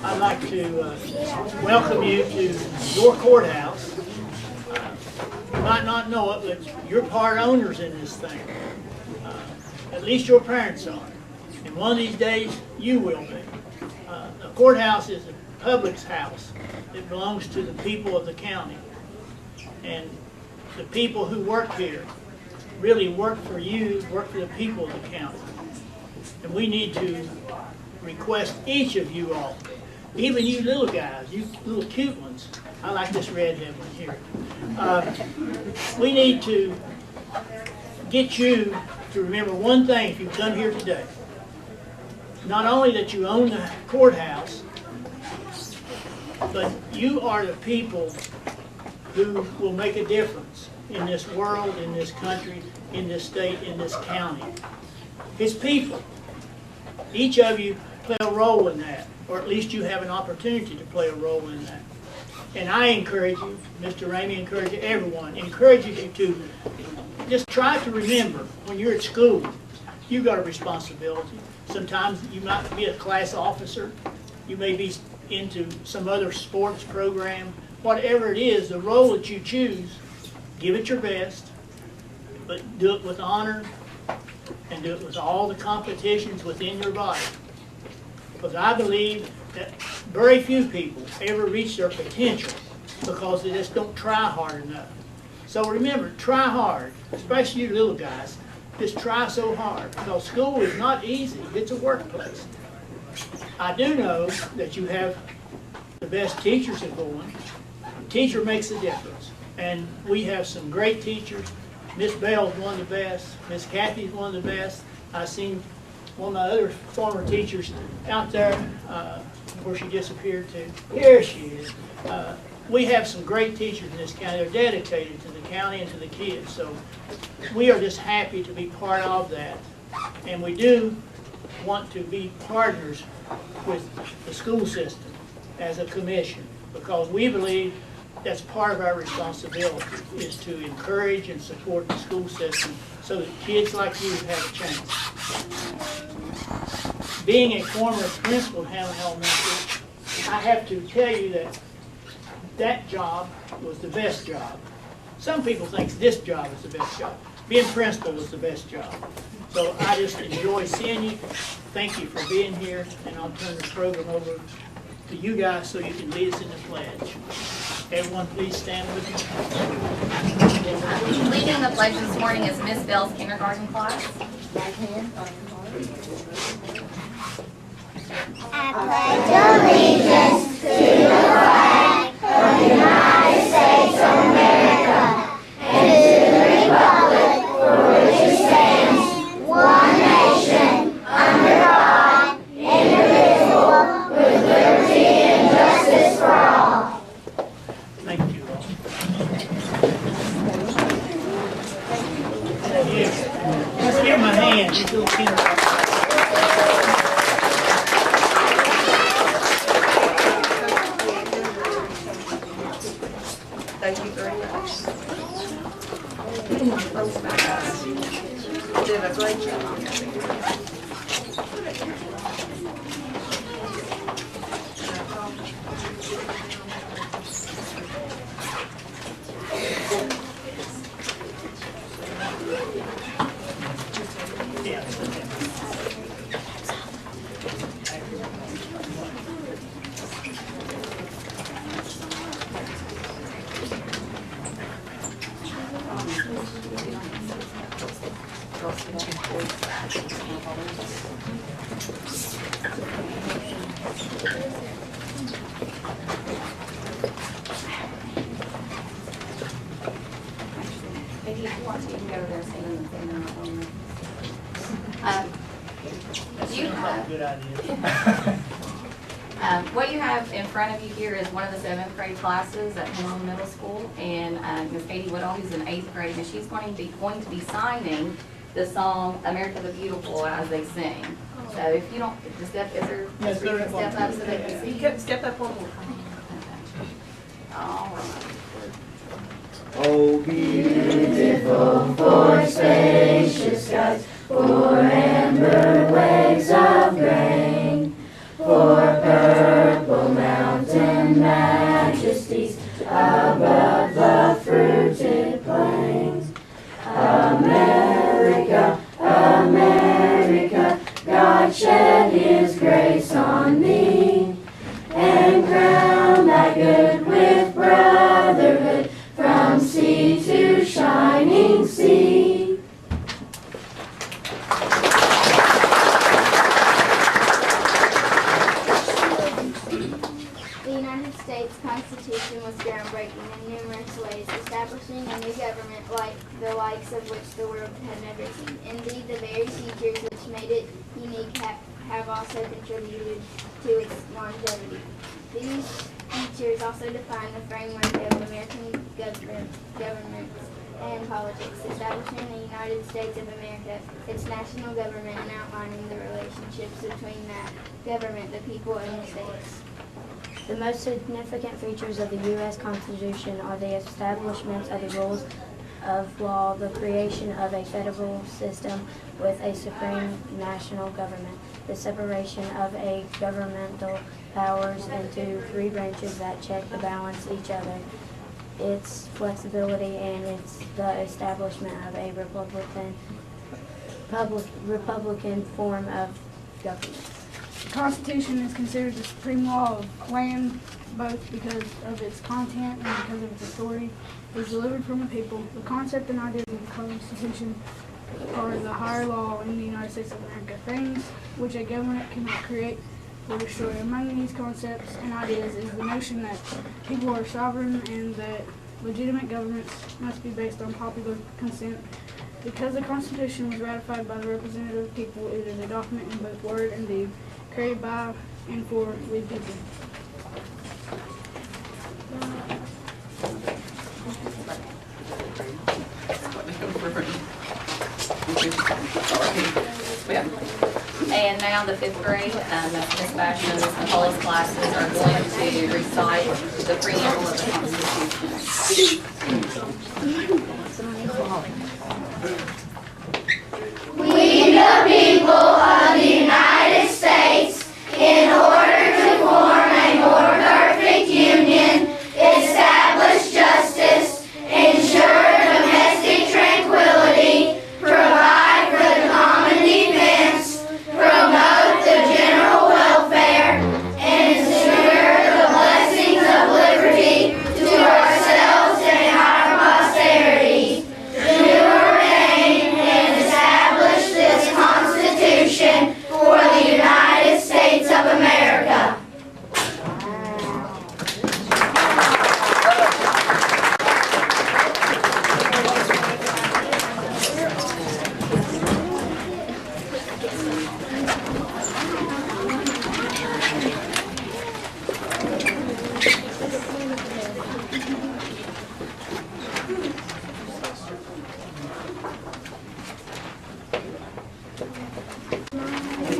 I'd like to welcome you to your courthouse. You might not know it, but you're part owners in this thing. At least your parents are. And one of these days, you will be. The courthouse is a public's house. It belongs to the people of the county. And the people who work here really work for you, work for the people of the county. And we need to request each of you all, even you little guys, you little cute ones. I like this redhead one here. We need to get you to remember one thing if you've come here today. Not only that you own the courthouse, but you are the people who will make a difference in this world, in this country, in this state, in this county. It's people. Each of you play a role in that, or at least you have an opportunity to play a role in that. And I encourage you, Mr. Ramey encourages everyone, encourages you to just try to remember when you're at school, you've got a responsibility. Sometimes you might be a class officer, you may be into some other sports program, whatever it is, the role that you choose, give it your best, but do it with honor and do it with all the competitions within your body. Because I believe that very few people ever reach their potential because they just don't try hard enough. So remember, try hard, especially you little guys. Just try so hard, because school is not easy. It's a workplace. I do know that you have the best teachers at Bowen. The teacher makes a difference. And we have some great teachers. Miss Bell's one of the best. Miss Kathy's one of the best. I've seen one of my other former teachers out there, where she disappeared to. Here she is. We have some great teachers in this county. They're dedicated to the county and to the kids. So we are just happy to be part of that. And we do want to be partners with the school system as a commission, because we believe that's part of our responsibility, is to encourage and support the school system so that kids like you have a chance. Being a former principal of Hamlin Elementary, I have to tell you that that job was the best job. Some people think this job is the best job. Being principal was the best job. So I just enjoy seeing you. Thank you for being here, and I'll turn the program over to you guys so you can lead us in the pledge. Everyone please stand with me. Leading the pledge this morning is Miss Bell's kindergarten class. I pledge allegiance to the flag of the United States of America and to the republic for which it stands, one nation, under God, indivisible, with liberty and justice for all. Thank you all. Let's give them a hand. These little kindergarten. Thank you very much. You did a great job. If you want to, you can go over there and sing the thing. You have, Good idea. what you have in front of you here is one of the 7th grade classes at Hamlin Middle School, and Miss Katie Woodall, who's in 8th grade, and she's going to be signing the song "America the Beautiful" as they sing. So if you don't, just step, is there? Yes, you can there step up so they can see You you. can step up one more. All right. Oh, beautiful for spacious skies, for amber waves of grain, for shed his grace on me, and crown thy good with brotherhood from sea to shining sea. The United States Constitution was groundbreaking in numerous ways, establishing a new government like the likes of which the world had never seen. Indeed, the very features which made it unique have also contributed to its longevity. These features also define the framework of American government and politics, establishing the United States of America, its national government, and outlining the relationships between that government, the people, and the states. The most significant features of the U.S. Constitution are the establishment of the rules of law, the creation of a federal system with a supreme national government, the separation of a governmental powers into three branches that check and balance each other, its flexibility, and the establishment of a republican form of government. The Constitution is considered the supreme law of land, both because of its content and because of its authority. It was delivered from the people. The concept and ideas of the Constitution are the higher law in the United States of America, things which a government cannot create or destroy. Among these concepts and ideas is the notion that people are sovereign and that legitimate governments must be based on popular consent. Because the Constitution was ratified by the representative people, it is a document in both word and deed, created by and for the people. And now the fifth grade, Ms. Bastion and Ms. Nicole's classes are going to recite the preamble of the Constitution. We, the people of the United States, in order to form a more perfect union, establish justice, ensure domestic tranquility, provide for the common defense, promote the general welfare, and ensure the blessings of liberty to ourselves and our posterity. To ordain and establish this Constitution for the United States of America.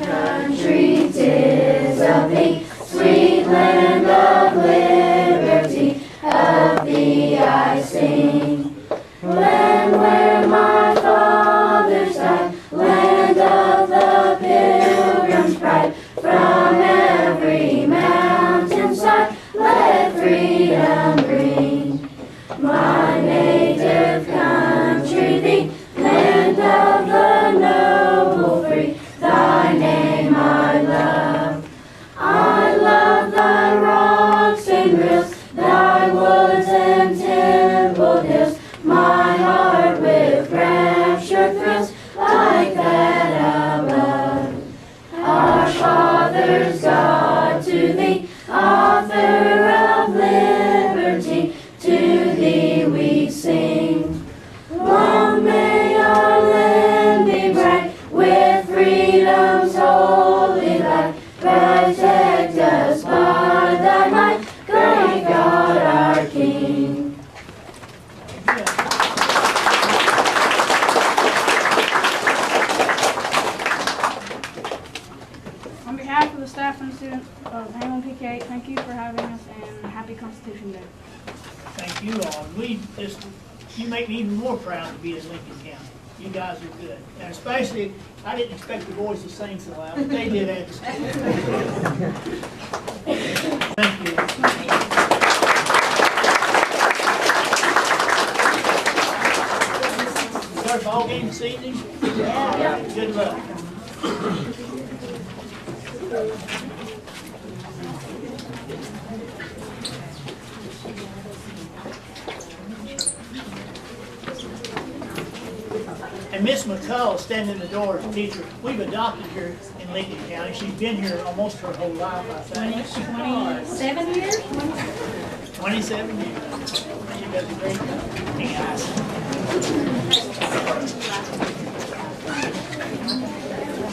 Country, 'tis of thee, sweet land of liberty, of thee I sing. Land where my fathers died, land of the pilgrim's pride, from every mountainside, let freedom bring. My native country, thee, land of the noble free, thy name I love. I love thy rocks and rills, thy woods and templed hills. My heart with rapture thrills like that above. Our fathers, God, to thee, author of liberty, to thee we sing. Long may our land be bright with freedom's holy light. Protect us by thy might, great God our King. On behalf of the staff and students of Hamlin PK, thank you for having us and happy Constitution Day. Thank you all. You make me even more proud to be in Lincoln County. You guys are good. And especially, I didn't expect the boys to sing so loud, but they did at school. Thank you. You got a ball game this evening? Yeah. Good luck. And Miss McCullough, standing in the door as a teacher, we've adopted her in Lincoln County. She's been here almost her whole life, I think. 27 years? 27 years. She does a great job. Hey, guys.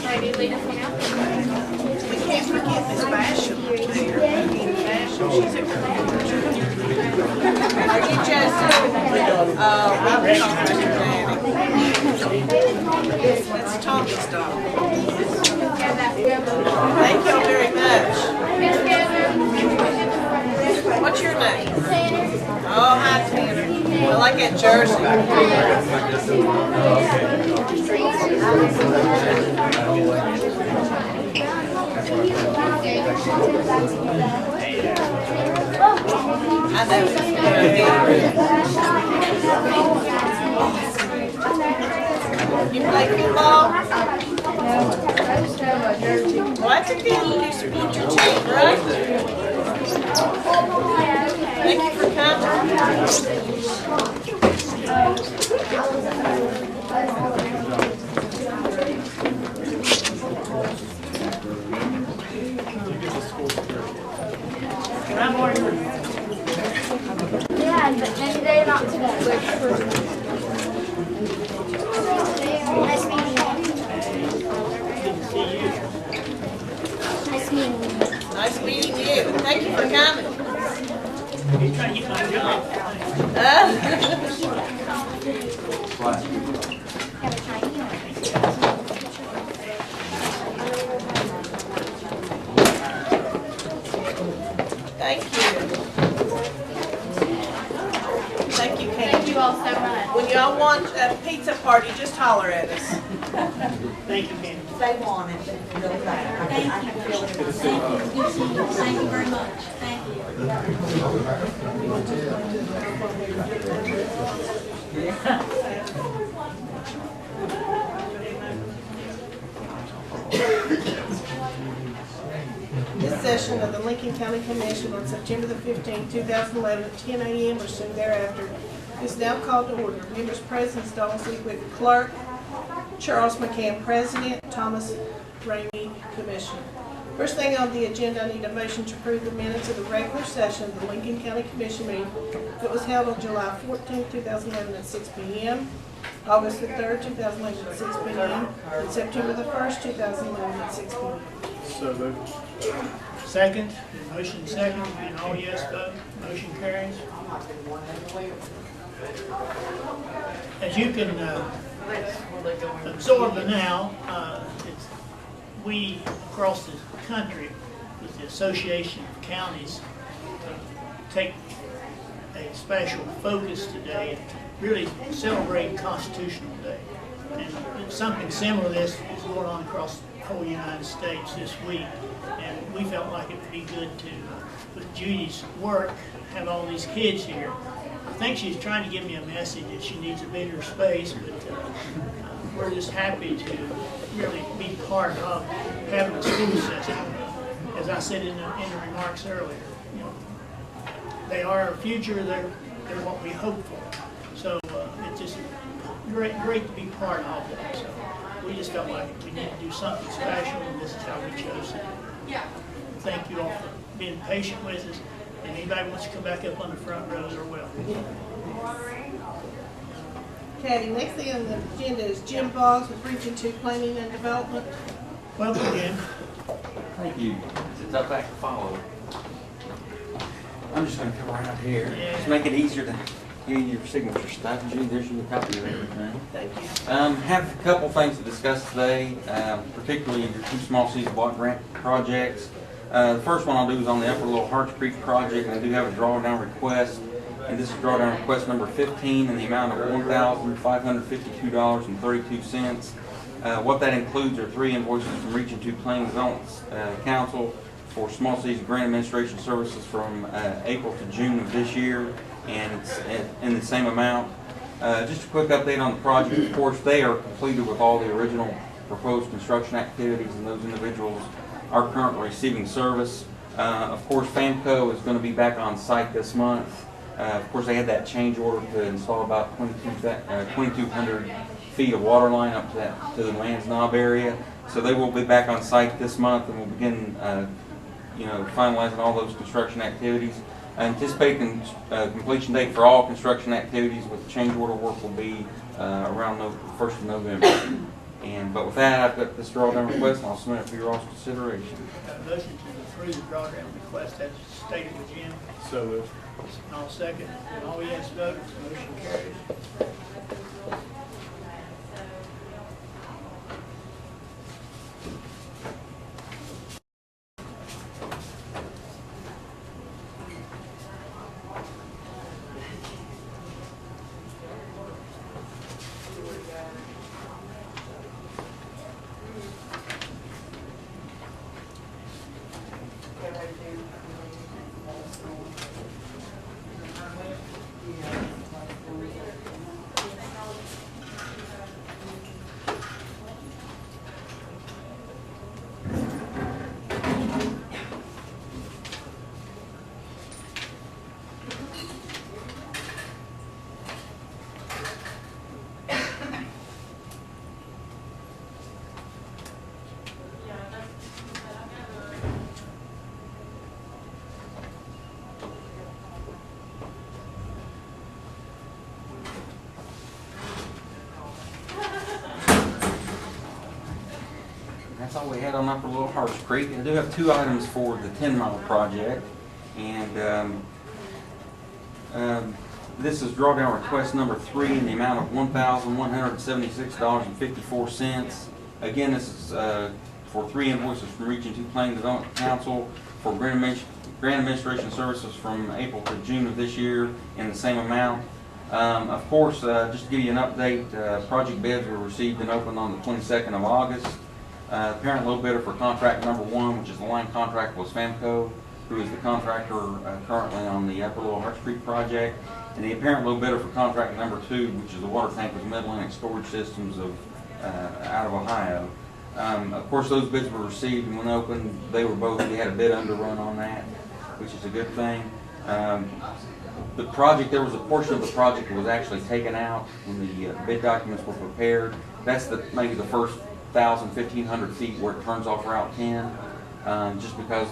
Maybe lead us now. We can't forget Miss Basham there. Basham, she's a Are you Joseph? I'm talking to Danny. That's Tommy's dog. Thank you very much. What's your name? Oh, hi Tanner. I like that jersey. I know it's good. You play football? Well, that's a good. You support your team, right? Thank you for Yeah, but maybe they're not today. Nice meeting you. Nice meeting you. Nice meeting you. Thank you for coming. You're trying to get my job. Thank you. Thank you, Kate. Thank you all so much. When y'all want a pizza party, just holler at us. Thank you, Candy. They want it real bad. Thank you very much. Thank you. This session of the Lincoln County Commission on September the 15th, 2011, at 10 a.m. or soon thereafter is now called to order. Members present, Donald Seawick, Clerk, Charles McCann, President, Thomas Ramey, Commissioner. First thing on the agenda, I need a motion to approve the minutes of the regular session of the Lincoln County Commission meeting that was held on July 14th, 2011 at 6 p.m., August the 3rd, 2011 at 6 p.m., and September the 1st, 2011 at 6 p.m. So moved. Second, motion second, and all yes vote, motion carries. As you can absorb the now, we across the country with the Association of Counties take a special focus today and really celebrate Constitutional Day. And something similar to this is going on across the whole United States this week. And we felt like it would be good to, with Judy's work, have all these kids here. I think she's trying to give me a message that she needs a bigger space, but we're just happy to really be part of having a school system. As I said in the remarks earlier, you know, they are our future. They're what we hope for. So it's just great to be part of that. So we just felt like we need to do something special, and this is how we chose it. Thank you all for being patient with us. And anybody wants to come back up on the front row, they're welcome. Okay, next thing on the agenda is Jim Boggs with Region 2 Planning and Development. Welcome, Jim. Thank you. It's up back to follow. I'm just going to come right out here. Yeah. Just make it easier to get your signature stuff. Judy, there's your copy of everything. Thank you. Have a couple things to discuss today, particularly your two small cities block grant projects. The first one I'll do is on the Upper Little Harts Creek project, and I do have a drawdown request. And this is drawdown request number 15 in the amount of $1,552.32. What that includes are 3 invoices from Region 2 Planning and Development Council for Small Cities Grant Administration Services from April to June of this year, and it's in the same amount. Just a quick update on the project. Of course, they are completed with all the original proposed construction activities, and those individuals are currently receiving service. Of course, FAMCO is going to be back on site this month. Of course, they had that change order to install about 2,200 feet of water line up to the Lands Knob area. So they will be back on site this month, and we'll begin, finalizing all those construction activities. I anticipate completion date for all construction activities with change order work will be around the 1st of November. But with that, I've got this drawdown request, and I'll submit it for your all's consideration. Got a motion to approve the drawdown request as stated with Jim. So moved. I'll second. All yes votes, motion carries. That's all we had on Upper Little Harsh Creek. I do have 2 items for the 10-mile project, and this is drawdown request number 3 in the amount of $1,176.54. Again, this is for 3 invoices from Region 2 Planning Development Council for grant administration services from April to June of this year in the same amount. Of course, just to give you an update, project bids were received and opened on the 22nd of August. Apparent low bidder for contract number 1, which is the line contract, was FAMCO, who is the contractor currently on the Upper Little Harsh Creek project. And the apparent low bidder for contract number 2, which is the water tank, was Mid-Atlantic Storage Systems out of Ohio. Of course, those bids were received, and when opened, they had a bid underrun on that, which is a good thing. The project, there was a portion of the project that was actually taken out when the bid documents were prepared. That's maybe the first 1,000–1,500 feet where it turns off Route 10, just because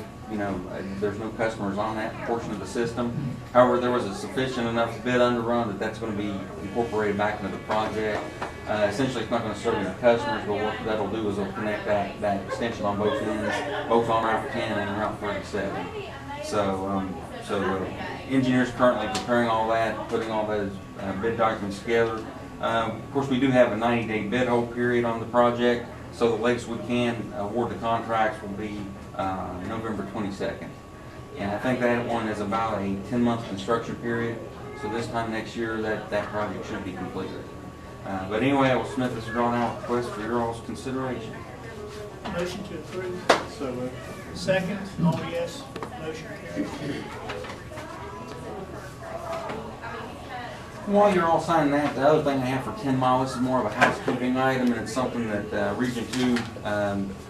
there's no customers on that portion of the system. However, there was a sufficient enough bid underrun that's going to be incorporated back into the project. Essentially, it's not going to serve any customers, but what that'll do is it'll connect that extension on both ends, both on Route 10 and Route 37. So engineers currently preparing all that, putting all those bid documents together. Of course, we do have a 90-day bid hold period on the project, so the latest we can award the contracts will be November 22nd. And I think that one is about a 10-month construction period, so this time next year that project should be completed. But anyway, I will submit this drawn-out request for your all's consideration. Motion to approve. So moved. Second. All yes, motion carries. While you're all signing that, the other thing I have for 10 Mile, this is more of a housekeeping item, and it's something that Region 2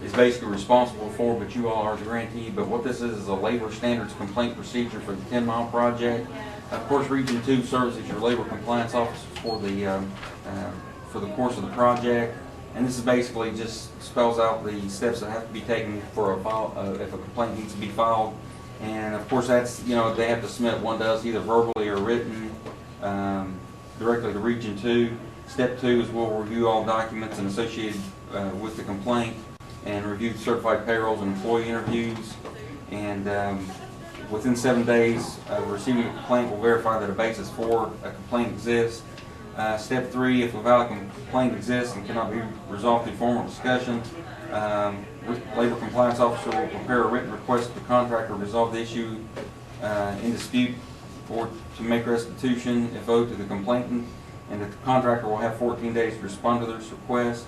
is basically responsible for, but you all are the grantee. But what this is a labor standards complaint procedure for the 10 Mile project. Of course, Region 2 serves as your labor compliance officer for the course of the project, and this is basically just spells out the steps that have to be taken for if a complaint needs to be filed. And of course, that's they have to submit, one does, either verbally or written, directly to Region 2. Step 2 is we'll review all documents and associated with the complaint and review certified payrolls and employee interviews. And within 7 days of receiving a complaint, we'll verify that a basis for a complaint exists. Step 3, if a valid complaint exists and cannot be resolved through formal discussion, Labor Compliance Officer will prepare a written request to the contractor to resolve the issue in dispute or to make restitution if owed to the complainant, and that the contractor will have 14 days to respond to this request.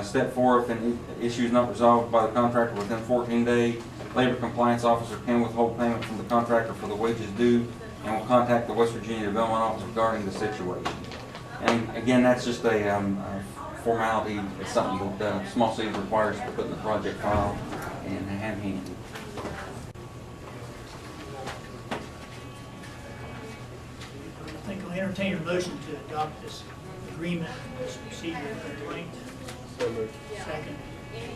Step 4, if an issue is not resolved by the contractor within 14 days, Labor Compliance Officer can withhold payment from the contractor for the wages due and will contact the West Virginia Development Office regarding the situation. And again, that's just a formality. It's something that Small Cities requires to put in the project file. and have handed. I think I'll entertain a motion to adopt this agreement, this procedure for Dwayne. So moved. Second.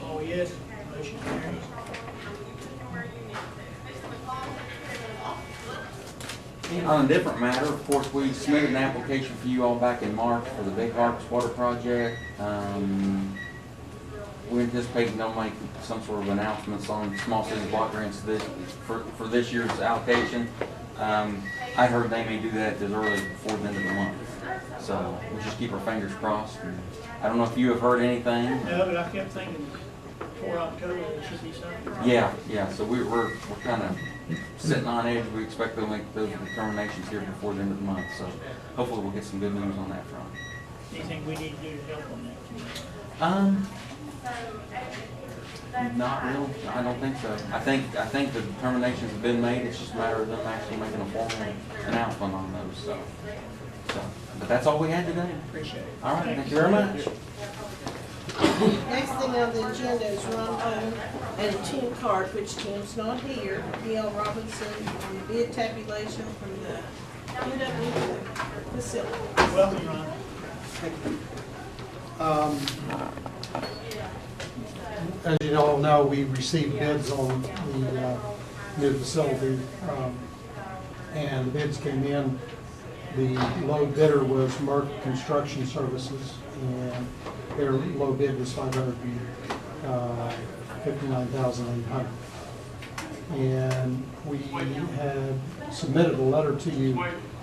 Oh, yes, motion carries. On a different matter, of course, we submitted an application for you all back in March for the Big Harps Water Project. We anticipate they'll make some sort of announcements on small city block grants for this year's allocation. I heard they may do that as early as before the end of the month. So we'll just keep our fingers crossed. And I don't know if you have heard anything. No, but I kept thinking before October there should be something. Yeah, so we're kind of sitting on edge. We expect they'll make those determinations here before the end of the month. So hopefully we'll get some good news on that front. Anything we need to do to help on that? Not really. I don't think so. I think the determinations have been made. It's just a matter of them actually making a formal announcement on those. So, but that's all we had today. Appreciate it. All right, thank you very much. Next thing on the agenda is Ron Owen and Tim Card, which Tim's not here, D.L. Robinson, on the bid tabulation from the UW facility. Welcome, Ron. As you all know, we received bids on the new facility, and the bids came in. The low bidder was Merck Construction Services, and their low bid was $559,800. And we had submitted a letter to you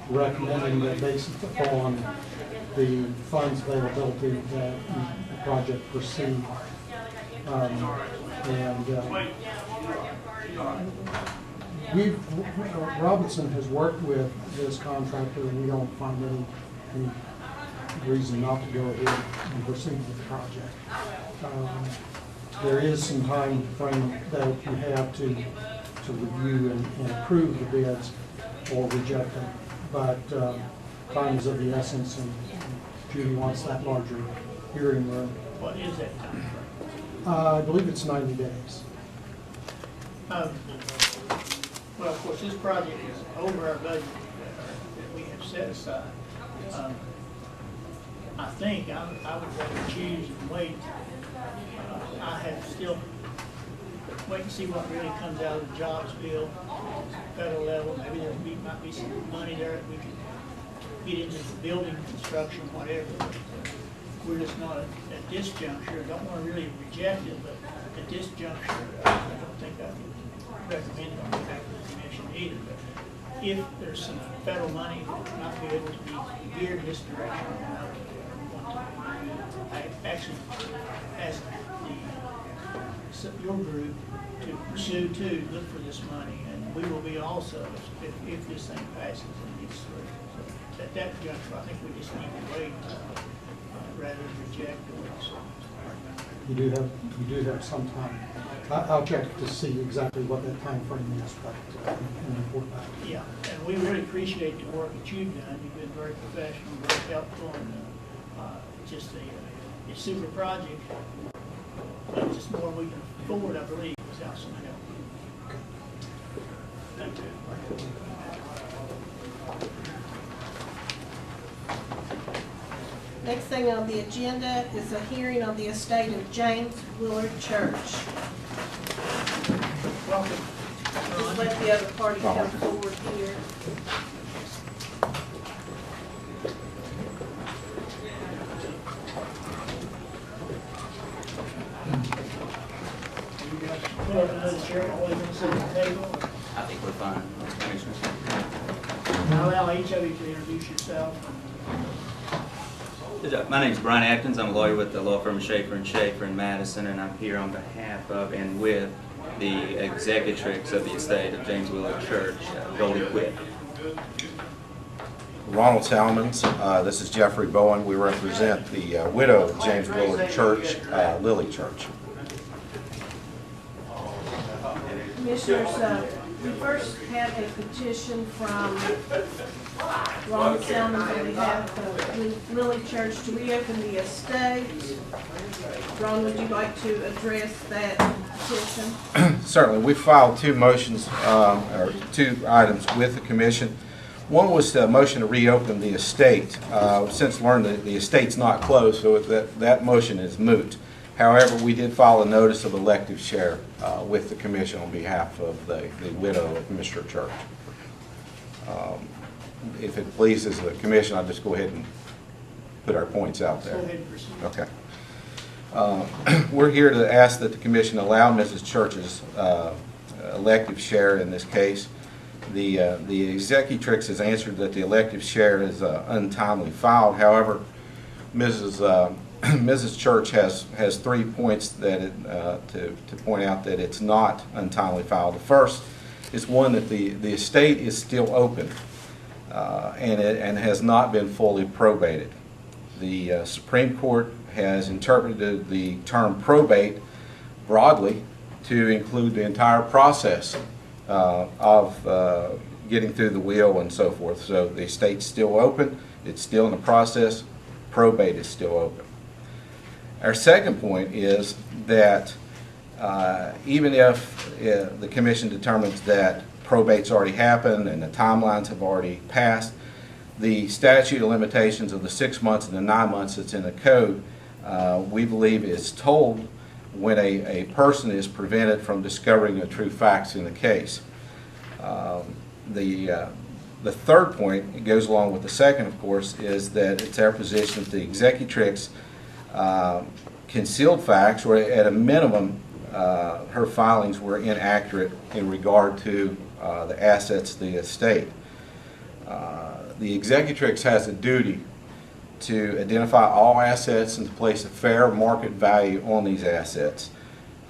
recommending that based upon the funds availability that the project proceed. Robinson has worked with this contractor, and we don't find any reason not to go ahead and proceed with the project. There is some time frame that you have to review and approve the bids or reject them, but time is of the essence, and Judy wants that larger hearing room. What is that time frame? I believe it's 90 days. Well, of course, this project is over our budget that we have set aside. I think I would rather choose and wait. I have still wait and see what really comes out of the jobs bill, federal level. Maybe there might be some money there that we can get into the building construction, whatever. We're just not at this juncture. I don't want to really reject it, but at this juncture, I don't think I would recommend it on behalf of the commission either. But if there's some federal money that might be able to be geared in this direction, I actually asked your group to pursue look for this money, and we will be also if this thing passes and gets through. So at that juncture, I think we just need to wait. Rather than reject or You do have some time. I'll check to see exactly what that time frame is, but and report back. Yeah, and we really appreciate the work that you've done. You've been very professional, very helpful, and just a super project. But just more we can afford, I believe, without some help. Thank you. Next thing on the agenda is a hearing on the estate of James Willard Church. Welcome. Just let the other party come forward here. You guys pull up another chair, always on the same table. I think we're fine, Commissioners. I'll allow each of you to introduce yourself. My name is Brian Atkins. I'm a lawyer with the law firm Schaefer & Schaefer in Madison, and I'm here on behalf of and with the executrix of the estate of James Willard Church, Goldie Quick. Ronald Salmons, this is Jeffrey Bowen. We represent the widow of James Willard Church, Lily Church. Commissioners, we first have a petition from Ronald Salmons on behalf of Lily Church to reopen the estate. Ron, would you like to address that petition? Certainly, we filed two motions, or two items with the commission. One was the motion to reopen the estate. Since learned that the estate's not closed, so that motion is moot. However, we did file a notice of elective share with the commission on behalf of the widow of Mr. Church. If it pleases the commission, I'll just go ahead and put our points out there. Go ahead and proceed. Okay. We're here to ask that the commission allow Mrs. Church's elective share in this case. The executrix has answered that the elective share is untimely filed. However, Mrs. Church has 3 points that to point out that it's not untimely filed. The first is one that the estate is still open and has not been fully probated. The Supreme Court has interpreted the term probate broadly to include the entire process of getting through the will and so forth. So the estate's still open, it's still in the process, probate is still open. Our second point is that even if the commission determines that probate's already happened and the timelines have already passed, the statute of limitations of the 6 months and the 9 months that's in the code, we believe is told when a person is prevented from discovering the true facts in the case. The third point, it goes along with the second, of course, is that it's our position that the executrix concealed facts, or at a minimum, her filings were inaccurate in regard to the assets of the estate. The executrix has a duty to identify all assets and to place a fair market value on these assets.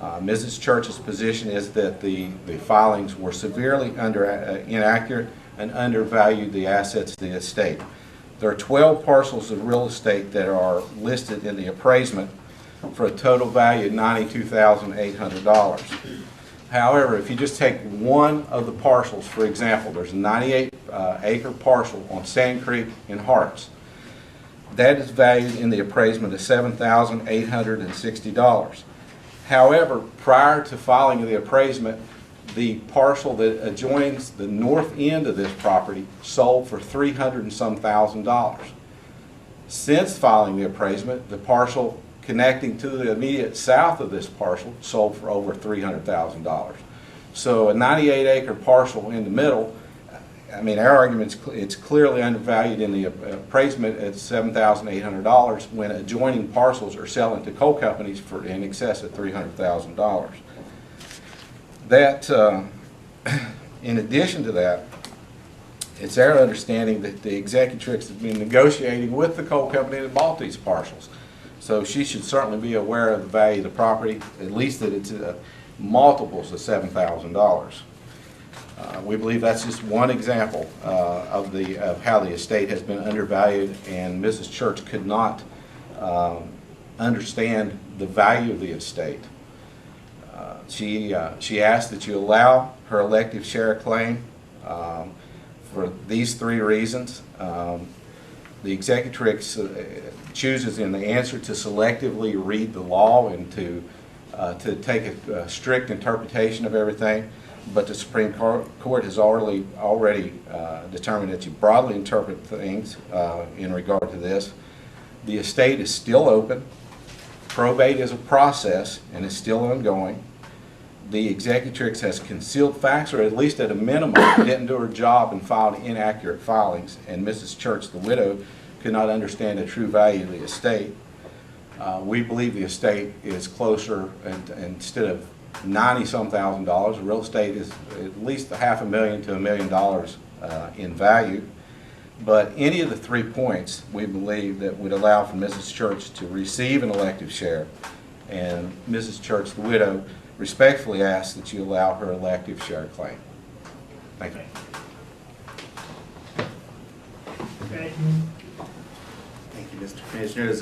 Mrs. Church's position is that the filings were severely inaccurate and undervalued the assets of the estate. There are 12 parcels of real estate that are listed in the appraisement for a total value of $92,800. However, if you just take one of the parcels, for example, there's a 98-acre parcel on Sand Creek in Harts. That is valued in the appraisement of $7,860. However, prior to filing of the appraisement, the parcel that adjoins the north end of this property sold for $300 and some thousand. Since filing the appraisement, the parcel connecting to the immediate south of this parcel sold for over $300,000. So a 98-acre parcel in the middle, I mean, our argument is it's clearly undervalued in the appraisement at $7,800 when adjoining parcels are selling to coal companies for in excess of $300,000. That, in addition to that, it's our understanding that the executrix has been negotiating with the coal company that bought these parcels. So she should certainly be aware of the value of the property, at least that it's multiples of $7,000. We believe that's just one example of how the estate has been undervalued, and Mrs. Church could not understand the value of the estate. She asked that you allow her elective share claim for these 3 reasons. The executrix chooses in the answer to selectively read the law and to take a strict interpretation of everything, but the Supreme Court has already determined that you broadly interpret things in regard to this. The estate is still open. Probate is a process and is still ongoing. The executrix has concealed facts, or at least at a minimum didn't do her job and filed inaccurate filings, and Mrs. Church, the widow, could not understand the true value of the estate. We believe the estate is closer, and instead of $90-some thousand, real estate is at least $500,000 to $1 million in value. But any of the 3 points we believe that would allow for Mrs. Church to receive an elective share, and Mrs. Church, the widow, respectfully asks that you allow her elective share claim. Thank you. Okay. Thank you, Mr. Commissioner. As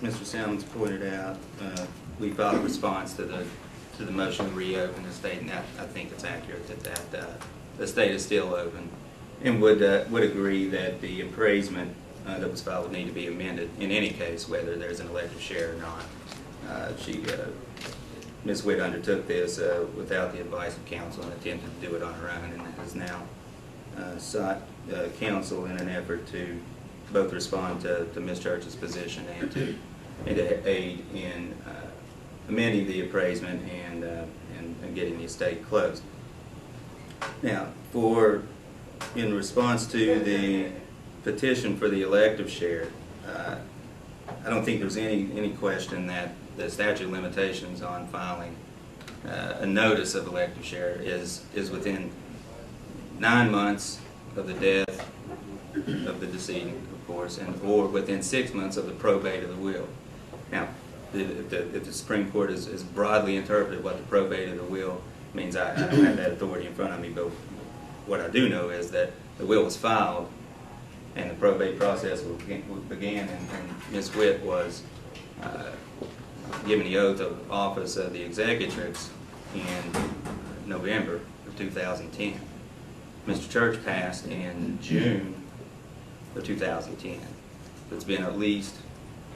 Mr. Simmons pointed out, we filed a response to the motion to reopen the estate, and I think it's accurate that the estate is still open, and would agree that the appraisement that was filed would need to be amended in any case, whether there's an elective share or not. Ms. Witt undertook this without the advice of counsel and attempted to do it on her own, and has now sought counsel in an effort to both respond to Ms. Church's position and to aid in amending the appraisement and getting the estate closed. Now, in response to the petition for the elective share, I don't think there's any question that the statute of limitations on filing a notice of elective share is within 9 months of the death of the decedent, of course, or within 6 months of the probate of the will. Now, if the Supreme Court has broadly interpreted what the probate of the will means, I don't have that authority in front of me, but what I do know is that the will was filed and the probate process began, and Ms. Witt was given the oath of office of the executrix in November of 2010. Mr. Church passed in June of 2010. It's been at least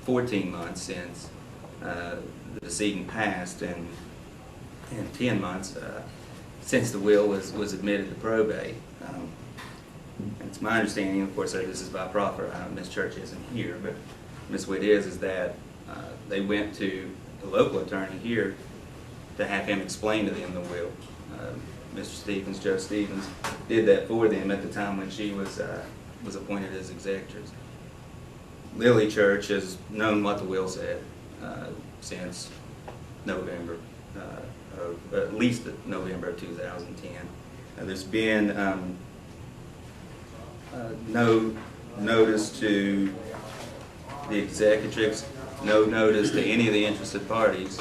14 months since the decedent passed, and 10 months since the will was admitted to probate. It's my understanding, of course, this is by proffer, Ms. Church isn't here, but Ms. Witt is that they went to the local attorney here to have him explain to them the will. Mr. Stevens, Joe Stevens, did that for them at the time when she was appointed as executrix. Lily Church has known what the will said since November, at least November of 2010. There's been no notice to the executrix, no notice to any of the interested parties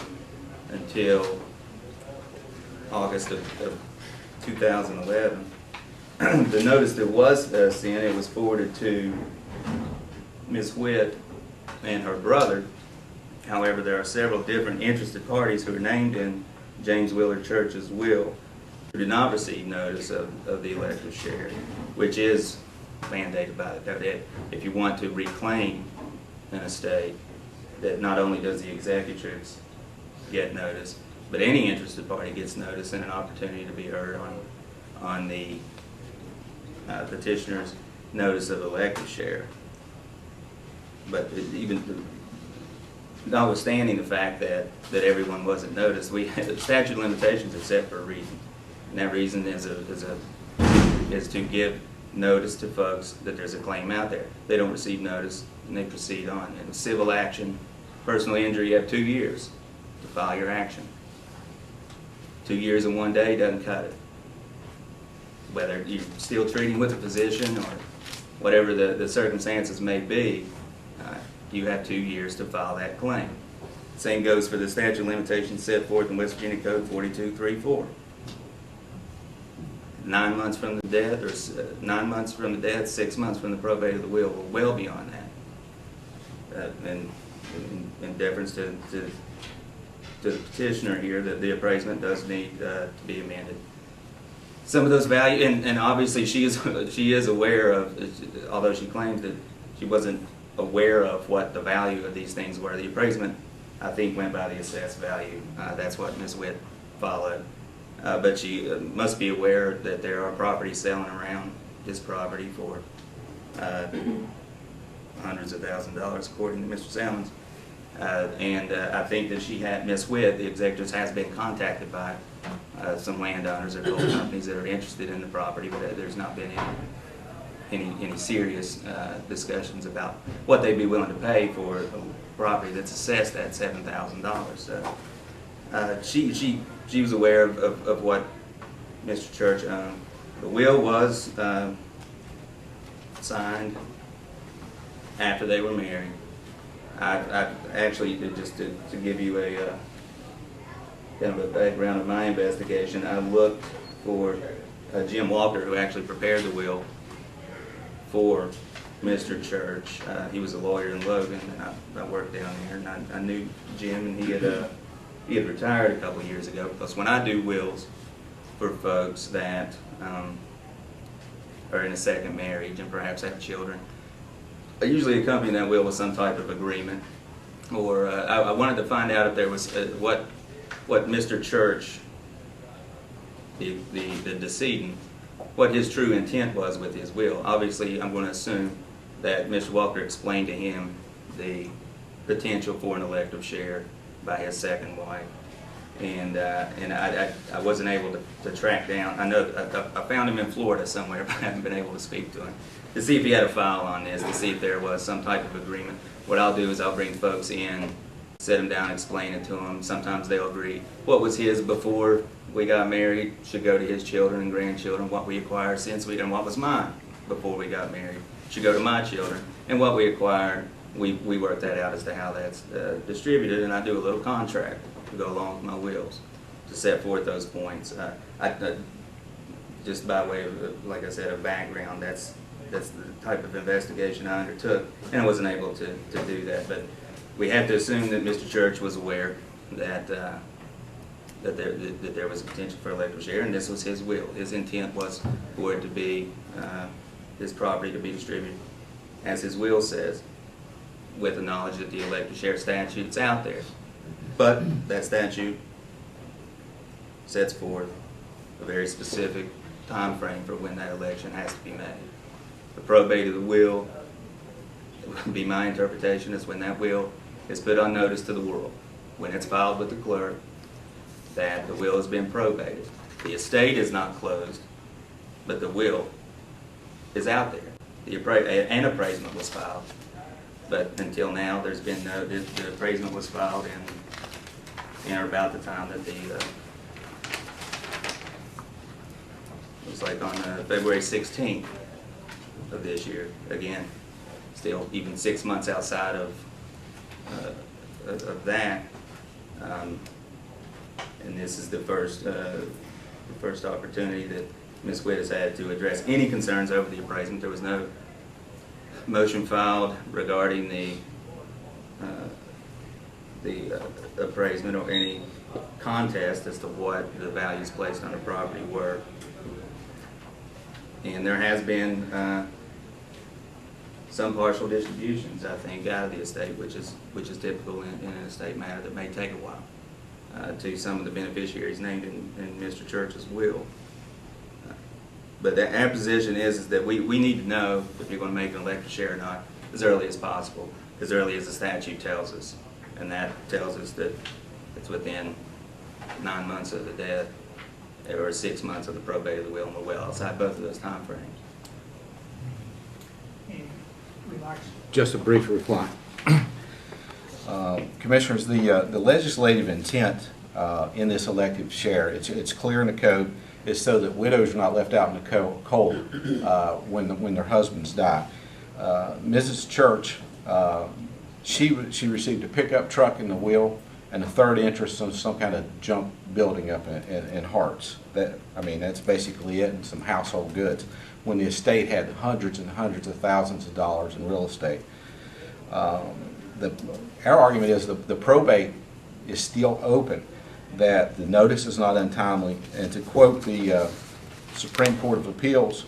until August of 2011. The notice that was sent, it was forwarded to Ms. Witt and her brother. However, there are several different interested parties who are named in James Willard Church's will who did not receive notice of the elective share, which is mandated by the code. If you want to reclaim an estate, that not only does the executrix get notice, but any interested party gets notice and an opportunity to be heard on the petitioner's notice of elective share. But even notwithstanding the fact that everyone wasn't noticed, the statute of limitations are set for a reason, and that reason is to give notice to folks that there's a claim out there. They don't receive notice and they proceed on. In civil action, personal injury, you have 2 years to file your action. 2 years and 1 day doesn't cut it. Whether you're still treating with a physician or whatever the circumstances may be, you have 2 years to file that claim. Same goes for the statute of limitations set forth in West Virginia Code 4234. 9 months from the death, or 9 months from the death, 6 months from the probate of the will, or well beyond that. And in deference to the petitioner here, that the appraisement does need to be amended. Some of those values, and obviously she is aware of, although she claims that she wasn't aware of what the value of these things were. The appraisement, I think, went by the assessed value. That's what Ms. Witt followed. But she must be aware that there are properties selling around this property for hundreds of thousands of dollars, according to Mr. Salmons. And I think that Ms. Witt, the executrix, has been contacted by some landowners or coal companies that are interested in the property, but there's not been any serious discussions about what they'd be willing to pay for a property that's assessed at $7,000. So she was aware of what Mr. Church owned. The will was signed after they were married. I actually, just to give you a kind of a background of my investigation, I looked for Jim Walker, who actually prepared the will for Mr. Church. He was a lawyer in Logan, and I worked down there, and I knew Jim, and he had retired a couple of years ago, because when I do wills for folks that are in a second marriage and perhaps have children, I usually accompany that will with some type of agreement, or I wanted to find out if there was what what Mr. Church, the decedent, what his true intent was with his will. Obviously, I'm going to assume that Mr. Walker explained to him the potential for an elective share by his second wife. And I wasn't able to track down. I know I found him in Florida somewhere, but I haven't been able to speak to him to see if he had a file on this, to see if there was some type of agreement. What I'll do is I'll bring folks in, sit them down, explain it to them. Sometimes they'll agree. What was his before we got married should go to his children and grandchildren. What we acquired since we, and what was mine before we got married should go to my children. And what we acquired, we work that out as to how that's distributed, and I do a little contract to go along with my wills to set forth those points. Just by way of, like I said, a background, that's the type of investigation I undertook, and I wasn't able to do that. But we have to assume that Mr. Church was aware that there was a potential for elective share, and this was his will. His intent was for it to be, his property to be distributed, as his will says, with the knowledge that the elective share statute's out there. But that statute sets forth a very specific time frame for when that election has to be made. The probate of the will, it would be my interpretation, is when that will is put on notice to the world, when it's filed with the clerk, that the will has been probated. The estate is not closed, but the will is out there. An appraisement was filed, but until now there's been no, the appraisement was filed in or about the time that it was like on February 16th of this year. Again, still even 6 months outside of that. And this is the first opportunity that Ms. Witt has had to address any concerns over the appraisement. There was no motion filed regarding the appraisement or any contest as to what the values placed on the property were. And there has been some partial distributions, I think, out of the estate, which is typical in an estate matter that may take a while, to some of the beneficiaries named in Mr. Church's will. But our position is that we need to know if you're going to make an elective share or not as early as possible, as early as the statute tells us. And that tells us that it's within 9 months of the death or 6 months of the probate of the will, and we're well outside both of those time frames. Any remarks? Just a brief reply. Commissioners, the legislative intent in this elective share, it's clear in the code, is so that widows are not left out in the cold when their husbands die. Mrs. Church, she received a pickup truck in the will and a third interest in some kind of junk building up in Harts. That's basically it, and some household goods, when the estate had hundreds and hundreds of thousands of dollars in real estate. Our argument is the probate is still open, that the notice is not untimely, and to quote the Supreme Court of Appeals,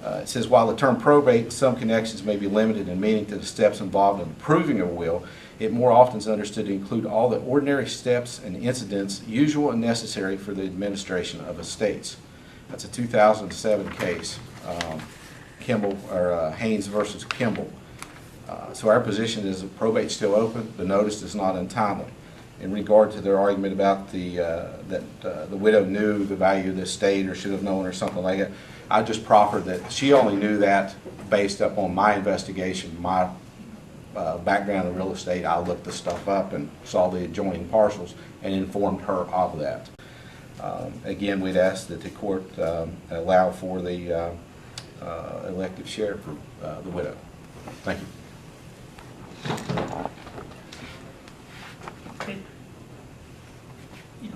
it says, while the term probate in some connections may be limited in meaning to the steps involved in approving a will, it more often is understood to include all the ordinary steps and incidents usual and necessary for the administration of estates. That's a 2007 case, Haynes versus Kimball. So our position is that probate is still open, the notice is not untimely. In regard to their argument about that the widow knew the value of the estate or should have known or something like that, I just proffered that she only knew that based upon my investigation, my background in real estate. I looked the stuff up and saw the adjoining parcels and informed her of that. Again, we'd ask that the court allow for the elective share for the widow. Thank you.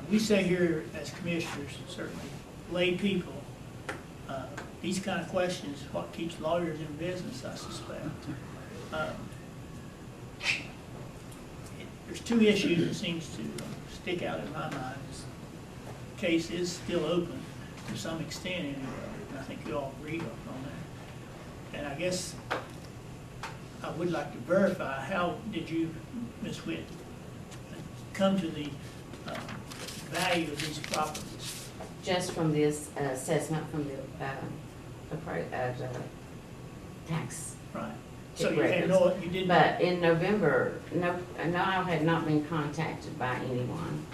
We say here as commissioners, certainly lay people, these kind of questions, what keeps lawyers in business, I suspect. There's two issues that seems to stick out in my mind. This case is still open to some extent anyway, and I think you all agree on that. And I guess I would like to verify, how did you, Ms. Witt, come to the value of these properties? Just from this assessment from the tax. Right. So you had no, you did not, But in November, no, I had not been contacted by anyone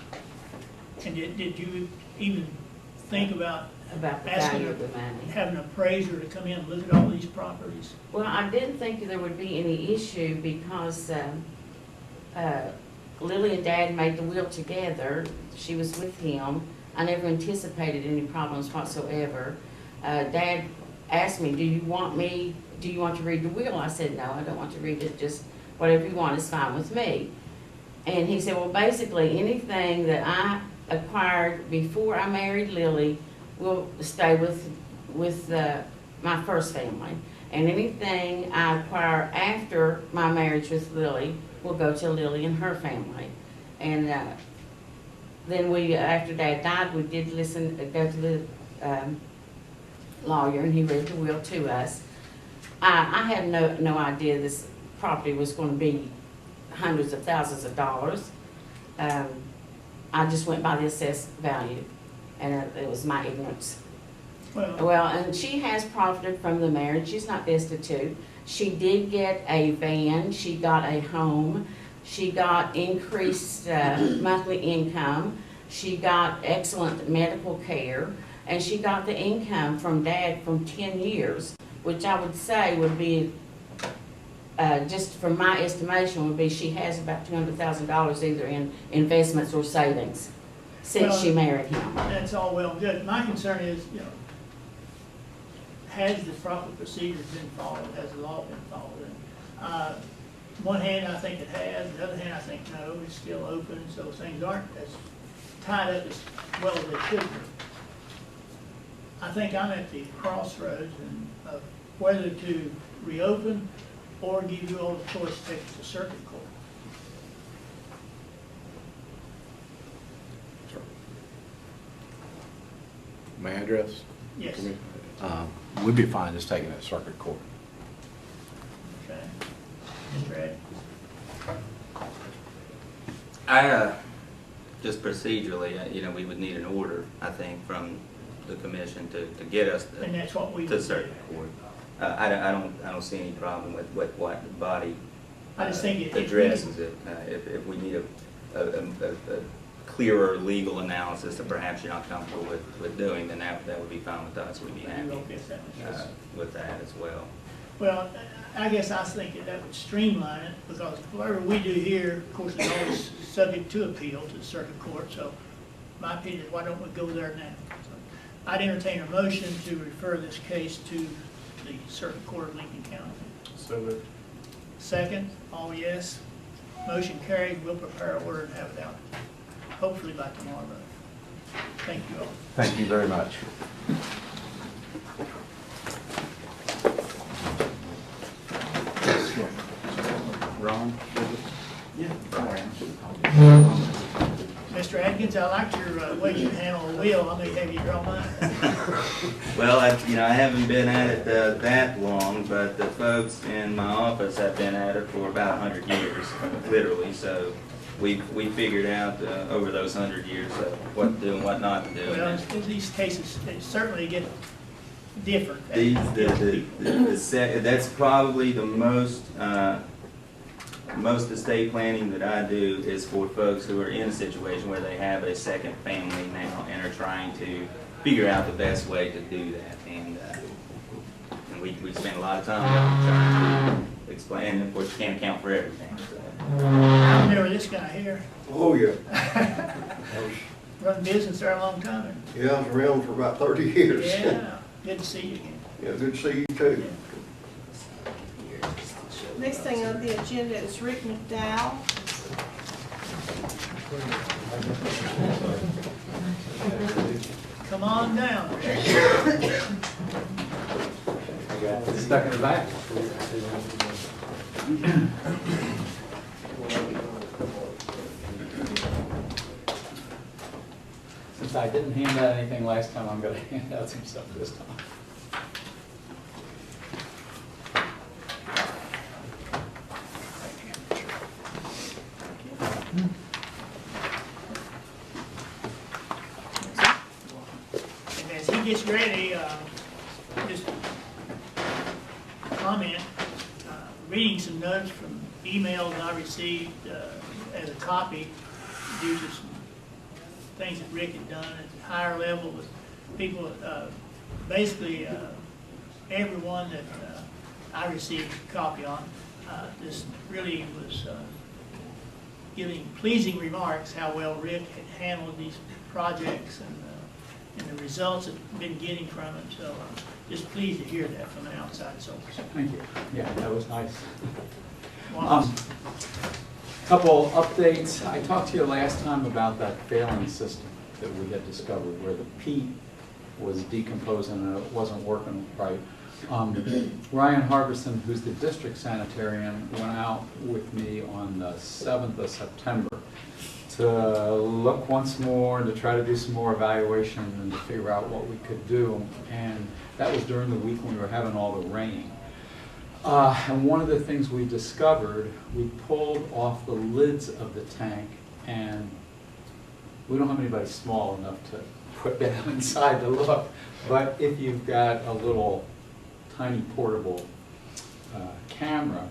and did you even think about about the asking value of the money. having an appraiser to come in and look at all these properties? Well, I didn't think there would be any issue because Lily and Dad made the will together. She was with him. I never anticipated any problems whatsoever. Dad asked me, do you want to read the will? I said, no, I don't want to read it, just whatever you want is fine with me. And he said, well, basically, anything that I acquired before I married Lily will stay with my first family. And anything I acquire after my marriage with Lily will go to Lily and her family. And then after Dad died, we did go to the lawyer, and he read the will to us. I had no idea this property was going to be hundreds of thousands of dollars. I just went by the assessed value, and it was my ignorance. Well, and she has profited from the marriage. She's not destitute. She did get a van. She got a home. She got increased monthly income. She got excellent medical care. And she got the income from Dad from 10 years, which I would say would be, just from my estimation, would be she has about $200,000 either in investments or savings since she married him. That's all well and good. My concern is, has the proper procedures been followed? Has the law been followed? And, one hand, I think it has. The other hand, I think no. It's still open, so things aren't as tied up as well as they should be. I think I'm at the crossroads of whether to reopen or give you all the choice to take it to circuit court. May I address? Yes. We'd be fine just taking it to circuit court. Okay. Mr. Ed? Just procedurally, we would need an order, I think, from the commission to get us And that's what we to would circuit court. I don't see any problem with what the body I just think it addresses it. If we need a clearer legal analysis that perhaps you're not comfortable with doing, then that would be fine with us. We'd be happy with that as well. Well, I guess I was thinking that would streamline it, because whatever we do here, of course, is always subject to appeal to the circuit court, so my opinion is, why don't we go there now? So I'd entertain a motion to refer this case to the circuit court of Lincoln County. So moved. Second, all yes. Motion carried. We'll prepare an order and have it out, hopefully by tomorrow. Thank you all. Thank you very much. Ron? Mr. Atkins, I liked your way you handle the wheel. I may have you draw mine. Well, I haven't been at it that long, but the folks in my office have been at it for about 100 years, literally. So we figured out over those 100 years what to do and what not to do. Well, in these cases, they certainly get different. That's probably the most estate planning that I do is for folks who are in a situation where they have a second family now and are trying to figure out the best way to do that. And we spend a lot of time trying to explain, and of course you can't account for everything. So. I remember this guy here. Oh, yeah. Run business there a long time. Yeah, I was around for about 30 years. Yeah, good to see you again. Yeah, good to see you too. Next thing on the agenda is Rick McDowell. Come on down. Stuck in the back. Since I didn't hand out anything last time, I'm going to hand out some stuff this time. he gets ready, just comment, reading some notes from emails I received as a copy due to some things that Rick had done at a higher level with people, basically everyone that I received a copy on. This really was giving pleasing remarks how well Rick had handled these projects and the results that we've been getting from it. So I'm just pleased to hear that from an outside source. Thank you. Yeah, that was nice. Well, Couple updates. I talked to you last time about that failing system that we had discovered where the peat was decomposing and it wasn't working right. Ryan Harbison, who's the district sanitarian, went out with me on the 7th of September to look once more and to try to do some more evaluation and to figure out what we could do. And that was during the week when we were having all the rain. And one of the things we discovered, we pulled off the lids of the tank, and we don't have anybody small enough to put down inside to look. But if you've got a little tiny portable camera,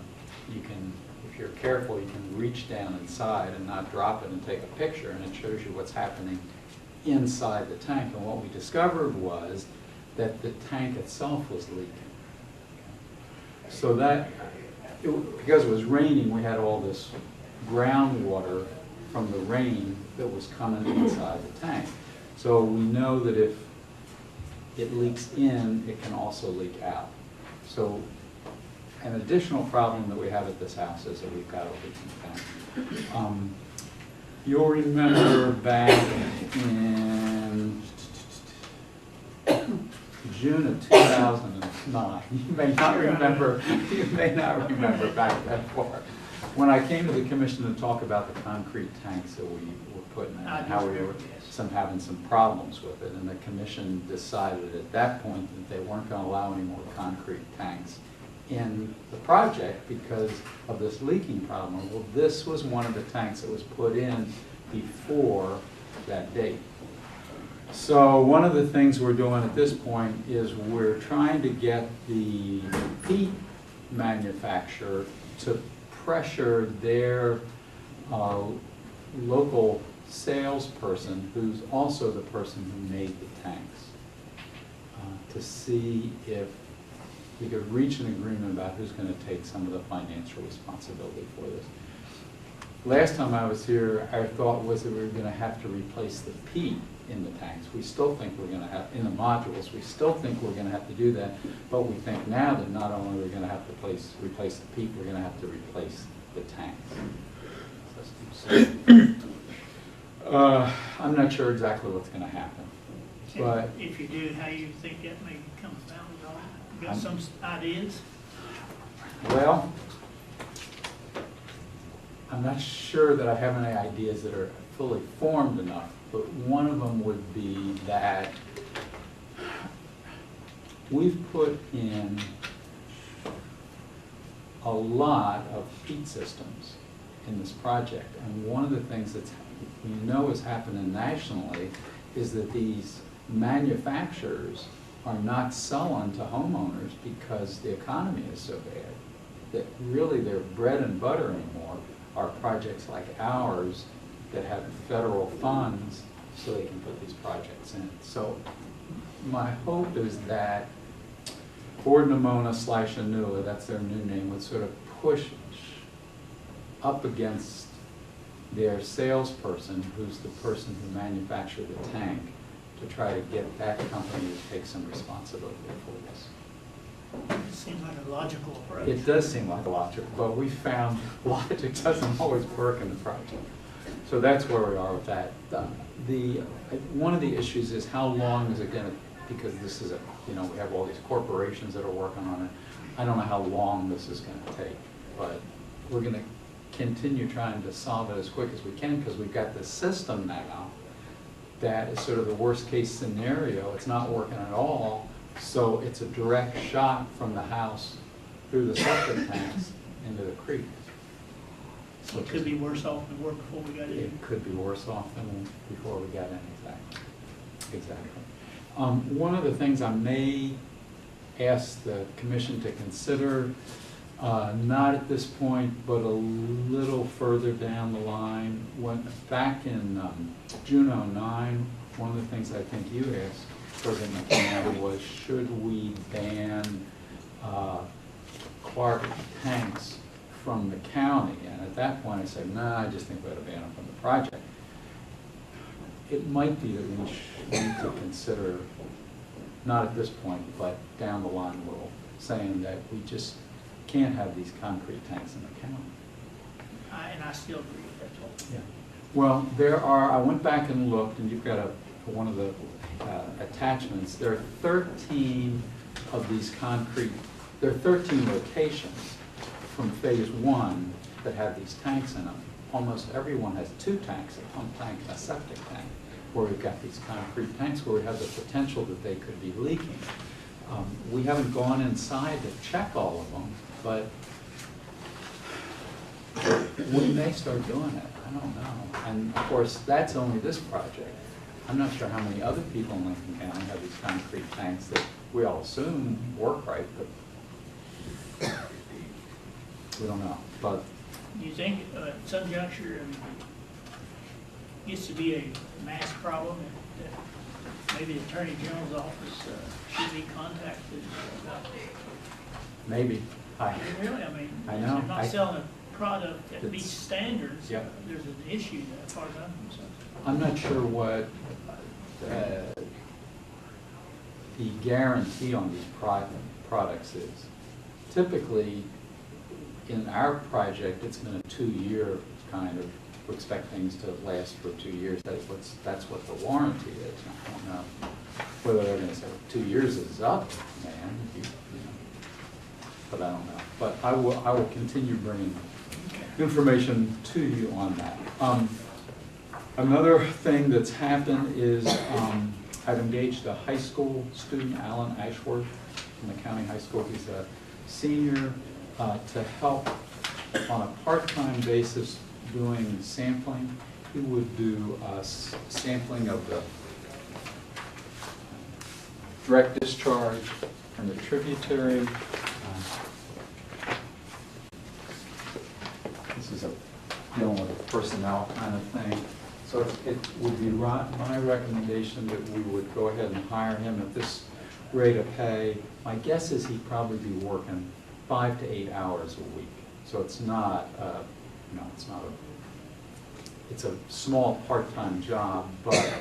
you can, if you're careful, you can reach down inside and not drop it and take a picture, and it shows you what's happening inside the tank. And what we discovered was that the tank itself was leaking. So that, because it was raining, we had all this groundwater from the rain that was coming inside the tank. So we know that if it leaks in, it can also leak out. So an additional problem that we have at this house is that we've got a leaking tank. You'll remember back in June of 2009, you may not remember back that far, when I came to the commission to talk about the concrete tanks that we were putting in and how we were having some problems with it, and the commission decided at that point that they weren't going to allow any more concrete tanks in the project because of this leaking problem. Well, this was one of the tanks that was put in before that date. So one of the things we're doing at this point is we're trying to get the peat manufacturer to pressure their local salesperson, who's also the person who made the tanks, to see if we could reach an agreement about who's going to take some of the financial responsibility for this. Last time I was here, our thought was that we were going to have to replace the peat in the tanks. We still think we're going to have, in the modules, we still think we're going to have to do that, but we think now that not only are we going to have to replace the peat, we're going to have to replace the tanks. I'm not sure exactly what's going to happen, but if you do, how you think that may come about? You got some ideas? Well, I'm not sure that I have any ideas that are fully formed enough, but one of them would be that we've put in a lot of peat systems in this project, and one of the things that we know is happening nationally is that these manufacturers are not selling to homeowners because the economy is so bad that really their bread and butter anymore are projects like ours that have federal funds so they can put these projects in. So my hope is that Ford Nimona / Anua, that's their new name, would sort of push up against their salesperson, who's the person who manufactured the tank, to try to get that company to take some responsibility for this. It seems like a logical approach. It does seem like a logic, but we found logic doesn't always work in the project. So that's where we are with that. One of the issues is how long is it going to, because this is we have all these corporations that are working on it. I don't know how long this is going to take, but we're going to continue trying to solve it as quick as we can because we've got this system now that is sort of the worst case scenario. It's not working at all, so it's a direct shot from the house through the septic tanks into the creek. So it could be worse off than we were before we got in. It could be worse off than before we got in, exactly. One of the things I may ask the commission to consider, not at this point, but a little further down the line, back in June '09, one of the things I think you asked President McCann was, should we ban Clark tanks from the county? And at that point I said, no, I just think we ought to ban them from the project. It might be that we need to consider, not at this point, but down the line a little, saying that we just can't have these concrete tanks in the county. And I still agree with that whole. Yeah. Well, I went back and looked, and you've got one of the attachments. There are 13 of these there are 13 locations from phase 1 that have these tanks in them. Almost everyone has 2 tanks, a pump tank and a septic tank, where we've got these concrete tanks where we have the potential that they could be leaking. We haven't gone inside to check all of them, but we may start doing it. I don't know. And of course, that's only this project. I'm not sure how many other people in Lincoln County have these concrete tanks that we all assume work right, but we don't know. But Do you think at some juncture gets to be a mass problem that maybe the Attorney General's office should be contacted about? maybe. Really, I mean, I if know. you're not selling a product that meets standards, Yep. there's an issue there as far as I'm concerned. I'm not sure what the guarantee on these products is. Typically, in our project, it's been a 2-year kind of, we expect things to last for 2 years. That's what the warranty is. I don't know whether they're gonna say 2 years is up, man, you know. But I don't know. But I will continue bringing information to you on that. Another thing that's happened is I've engaged a high school student, Alan Ashworth, from the county high school. He's a senior, to help on a part-time basis doing sampling. He would do sampling of the direct discharge from the tributary. This is dealing with a personnel kind of thing. So it would be my recommendation that we would go ahead and hire him at this rate of pay. My guess is he'd probably be working 5 to 8 hours a week. So it's not, it's a small part-time job, but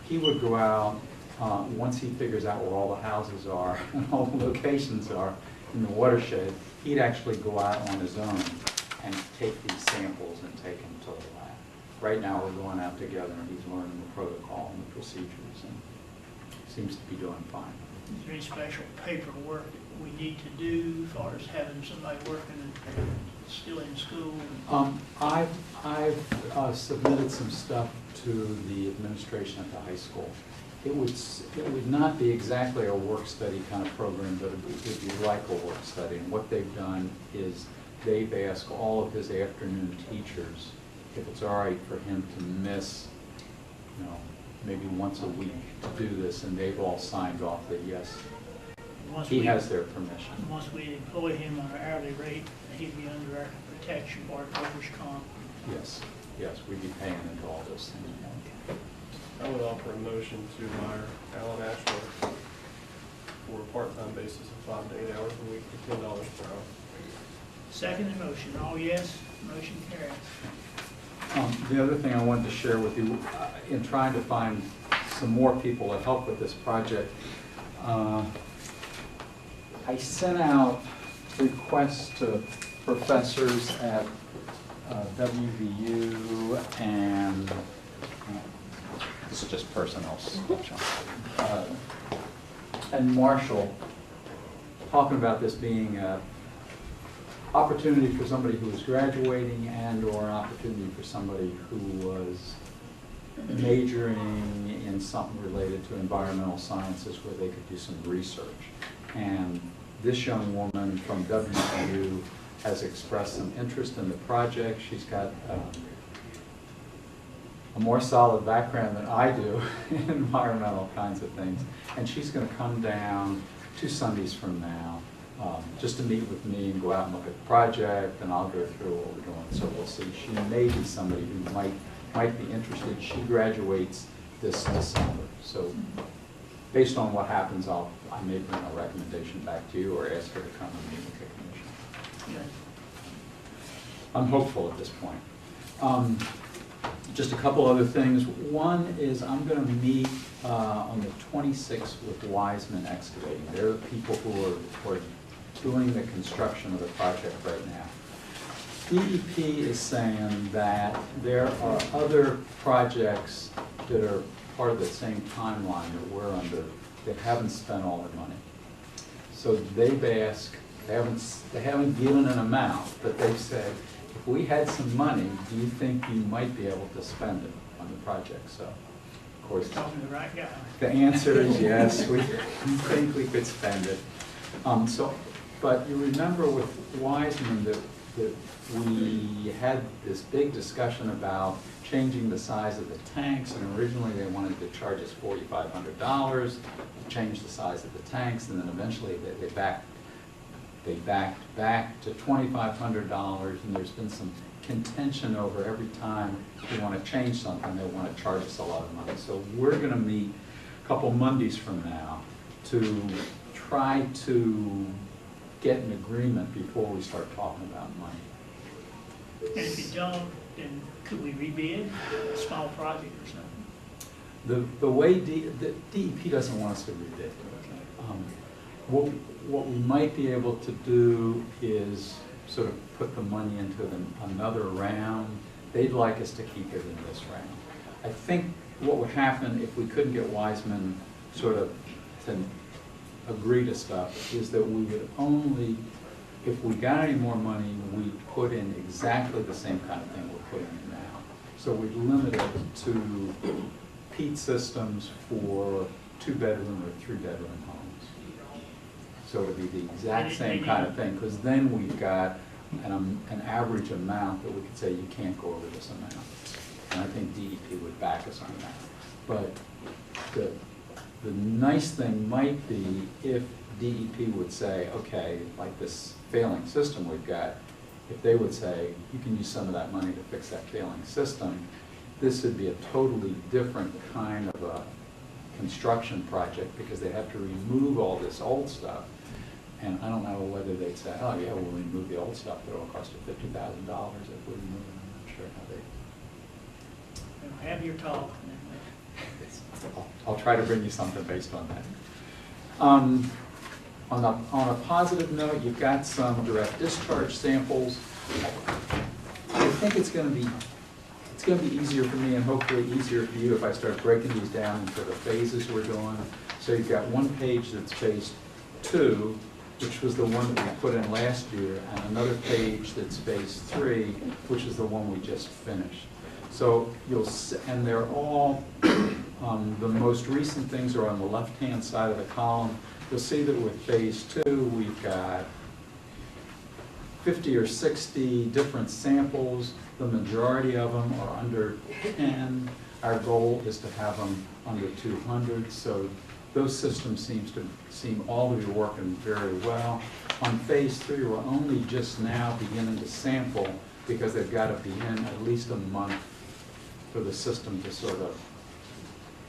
he would go out, once he figures out where all the houses are and all the locations are in the watershed, he'd actually go out on his own and take these samples and take them to the lab. Right now we're going out together and he's learning the protocol and the procedures and seems to be doing fine. Is there any special paperwork that we need to do as far as having somebody working and still in school? I've submitted some stuff to the administration at the high school. It would not be exactly a work study kind of program, but it would be like a work study. And what they've done is they've asked all of his afternoon teachers if it's all right for him to miss, maybe once a week to do this, and they've all signed off that yes, he has their permission. Once we employ him on an hourly rate, he'd be under our protection or workers' comp. Yes, we'd be paying into all those things. I would offer a motion to hire Alan Ashworth for a part-time basis of 5 to 8 hours a week for $10 per hour. Second motion, all yes, motion carries. The other thing I wanted to share with you, in trying to find some more people to help with this project, I sent out requests to professors at WVU and this is just personnel stuff, and Marshall, talking about this being an opportunity for somebody who was graduating and or an opportunity for somebody who was majoring in something related to environmental sciences where they could do some research. And this young woman from WVU has expressed some interest in the project. She's got a more solid background than I do in environmental kinds of things. And she's going to come down 2 Sundays from now, just to meet with me and go out and look at the project, and I'll go through what we're doing. So we'll see. She may be somebody who might be interested. She graduates this December. So based on what happens, I may bring a recommendation back to you or ask her to come and meet with the commission. I'm hopeful at this point. Just a couple other things. One is I'm going to meet on the 26th with Wiseman Excavating. They're the people who are doing the construction of the project right now. DEP is saying that there are other projects that are part of the same timeline that we're under that haven't spent all their money. So they've asked, they haven't given an amount, but they've said, if we had some money, do you think you might be able to spend it on the project? So, of course, Talking to the right guy. the answer is yes, we think we could spend it. But you remember with Wiseman that we had this big discussion about changing the size of the tanks, and originally they wanted to charge us $4,500, change the size of the tanks, and then eventually they backed back to $2,500, and there's been some contention over every time we want to change something, they want to charge us a lot of money. So we're going to meet a couple Mondays from now to try to get an agreement before we start talking about money. And if you don't, then could we rebid a small project or something? The way the DEP doesn't want us to rebid it. What we might be able to do is sort of put the money into another round. They'd like us to keep it in this round. I think what would happen if we couldn't get Wiseman sort of to agree to stuff is that we would only, if we got any more money, we'd put in exactly the same kind of thing we're putting in now. So we'd limit it to peat systems for 2-bedroom or 3-bedroom homes. So it would be the exact same kind of thing, because then we've got an average amount that we could say you can't go over this amount. And I think DEP would back us on that. But the nice thing might be if DEP would say, okay, like this failing system we've got, if they would say, you can use some of that money to fix that failing system, this would be a totally different kind of a construction project because they have to remove all this old stuff. And I don't know whether they'd say, oh yeah, we'll remove the old stuff, but it'll cost you $50,000 if we remove it. I'm not sure how they... Have your talk. I'll try to bring you something based on that. On a positive note, you've got some direct discharge samples. I think it's going to be easier for me and hopefully easier for you if I start breaking these down into the phases we're doing. So you've got one page that's phase 2, which was the one that we put in last year, and another page that's phase 3, which is the one we just finished. So you'll see, and they're all, the most recent things are on the left-hand side of the column. You'll see that with phase 2, we've got 50 or 60 different samples. The majority of them are under 10. Our goal is to have them under 200. So those systems seem all to be working very well. On phase 3, we're only just now beginning to sample because they've got to be in at least a month for the system to sort of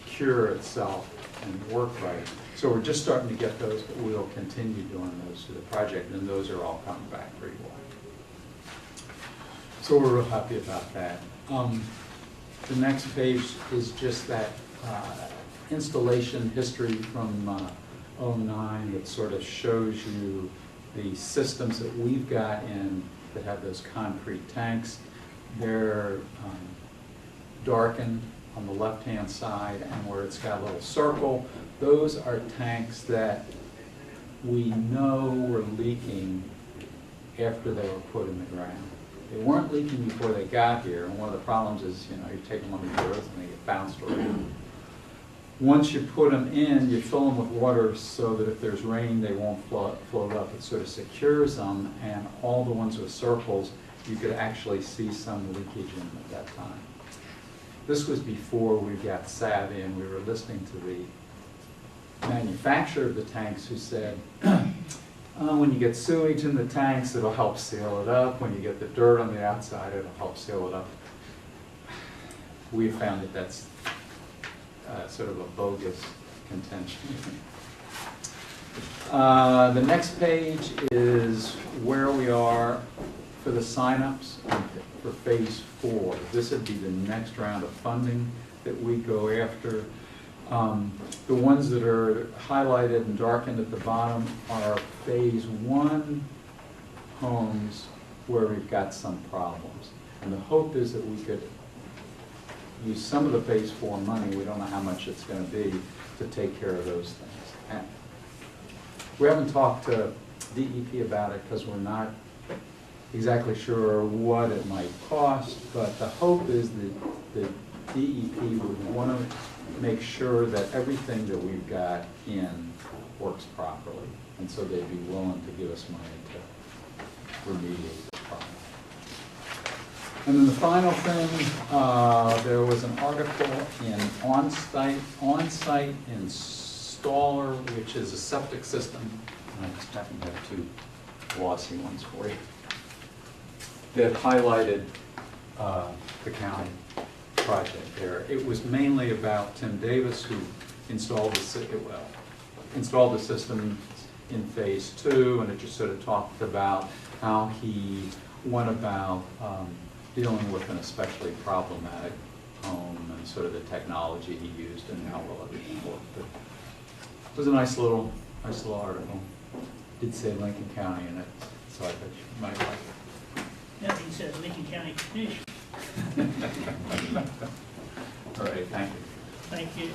cure itself and work right. So we're just starting to get those, but we'll continue doing those through the project, and those are all coming back pretty well. So we're real happy about that. The next page is just that installation history from '09 that sort of shows you the systems that we've got in that have those concrete tanks. They're darkened on the left-hand side, and where it's got a little circle, those are tanks that we know were leaking after they were put in the ground. They weren't leaking before they got here, and one of the problems is, you take them on the earth and they get bounced around. Once you put them in, you fill them with water so that if there's rain, they won't float up. It sort of secures them, and all the ones with circles, you could actually see some leakage in them at that time. This was before we got savvy and we were listening to the manufacturer of the tanks who said, when you get sewage in the tanks, it'll help seal it up. When you get the dirt on the outside, it'll help seal it up. We found that that's sort of a bogus contention. The next page is where we are for the signups for phase 4. This would be the next round of funding that we go after. The ones that are highlighted and darkened at the bottom are phase 1 homes where we've got some problems. And the hope is that we could use some of the phase 4 money, we don't know how much it's going to be, to take care of those things. And we haven't talked to DEP about it because we're not exactly sure what it might cost, but the hope is that the DEP would want to make sure that everything that we've got in works properly, and so they'd be willing to give us money to remediate the problem. And then the final thing, there was an article in on-site installer, which is a septic system, and I just happen to have 2 glossy ones for you, that highlighted the county project there. It was mainly about Tim Davis, who installed the system in phase 2, and it just sort of talked about how he went about dealing with an especially problematic home and sort of the technology he used and how well everything worked. But it was a nice little article. It did say Lincoln County in it, so I bet you might like it. Nothing says Lincoln County Commission. All right, thank you. Thank you.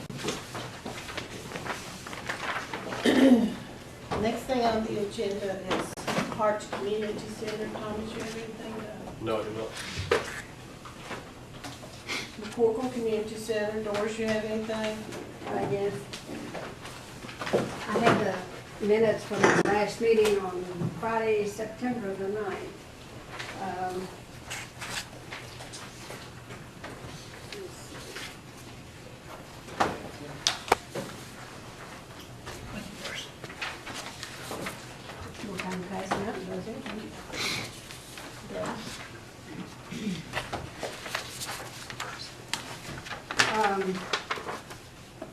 Next thing on the agenda is Parks Community Center. Thomas, you have anything to? No, I do not. The Corcoran Community Center. Doris, you have anything? Yes. I have the minutes from the last meeting on Friday, September the 9th. We're kind of passing out those,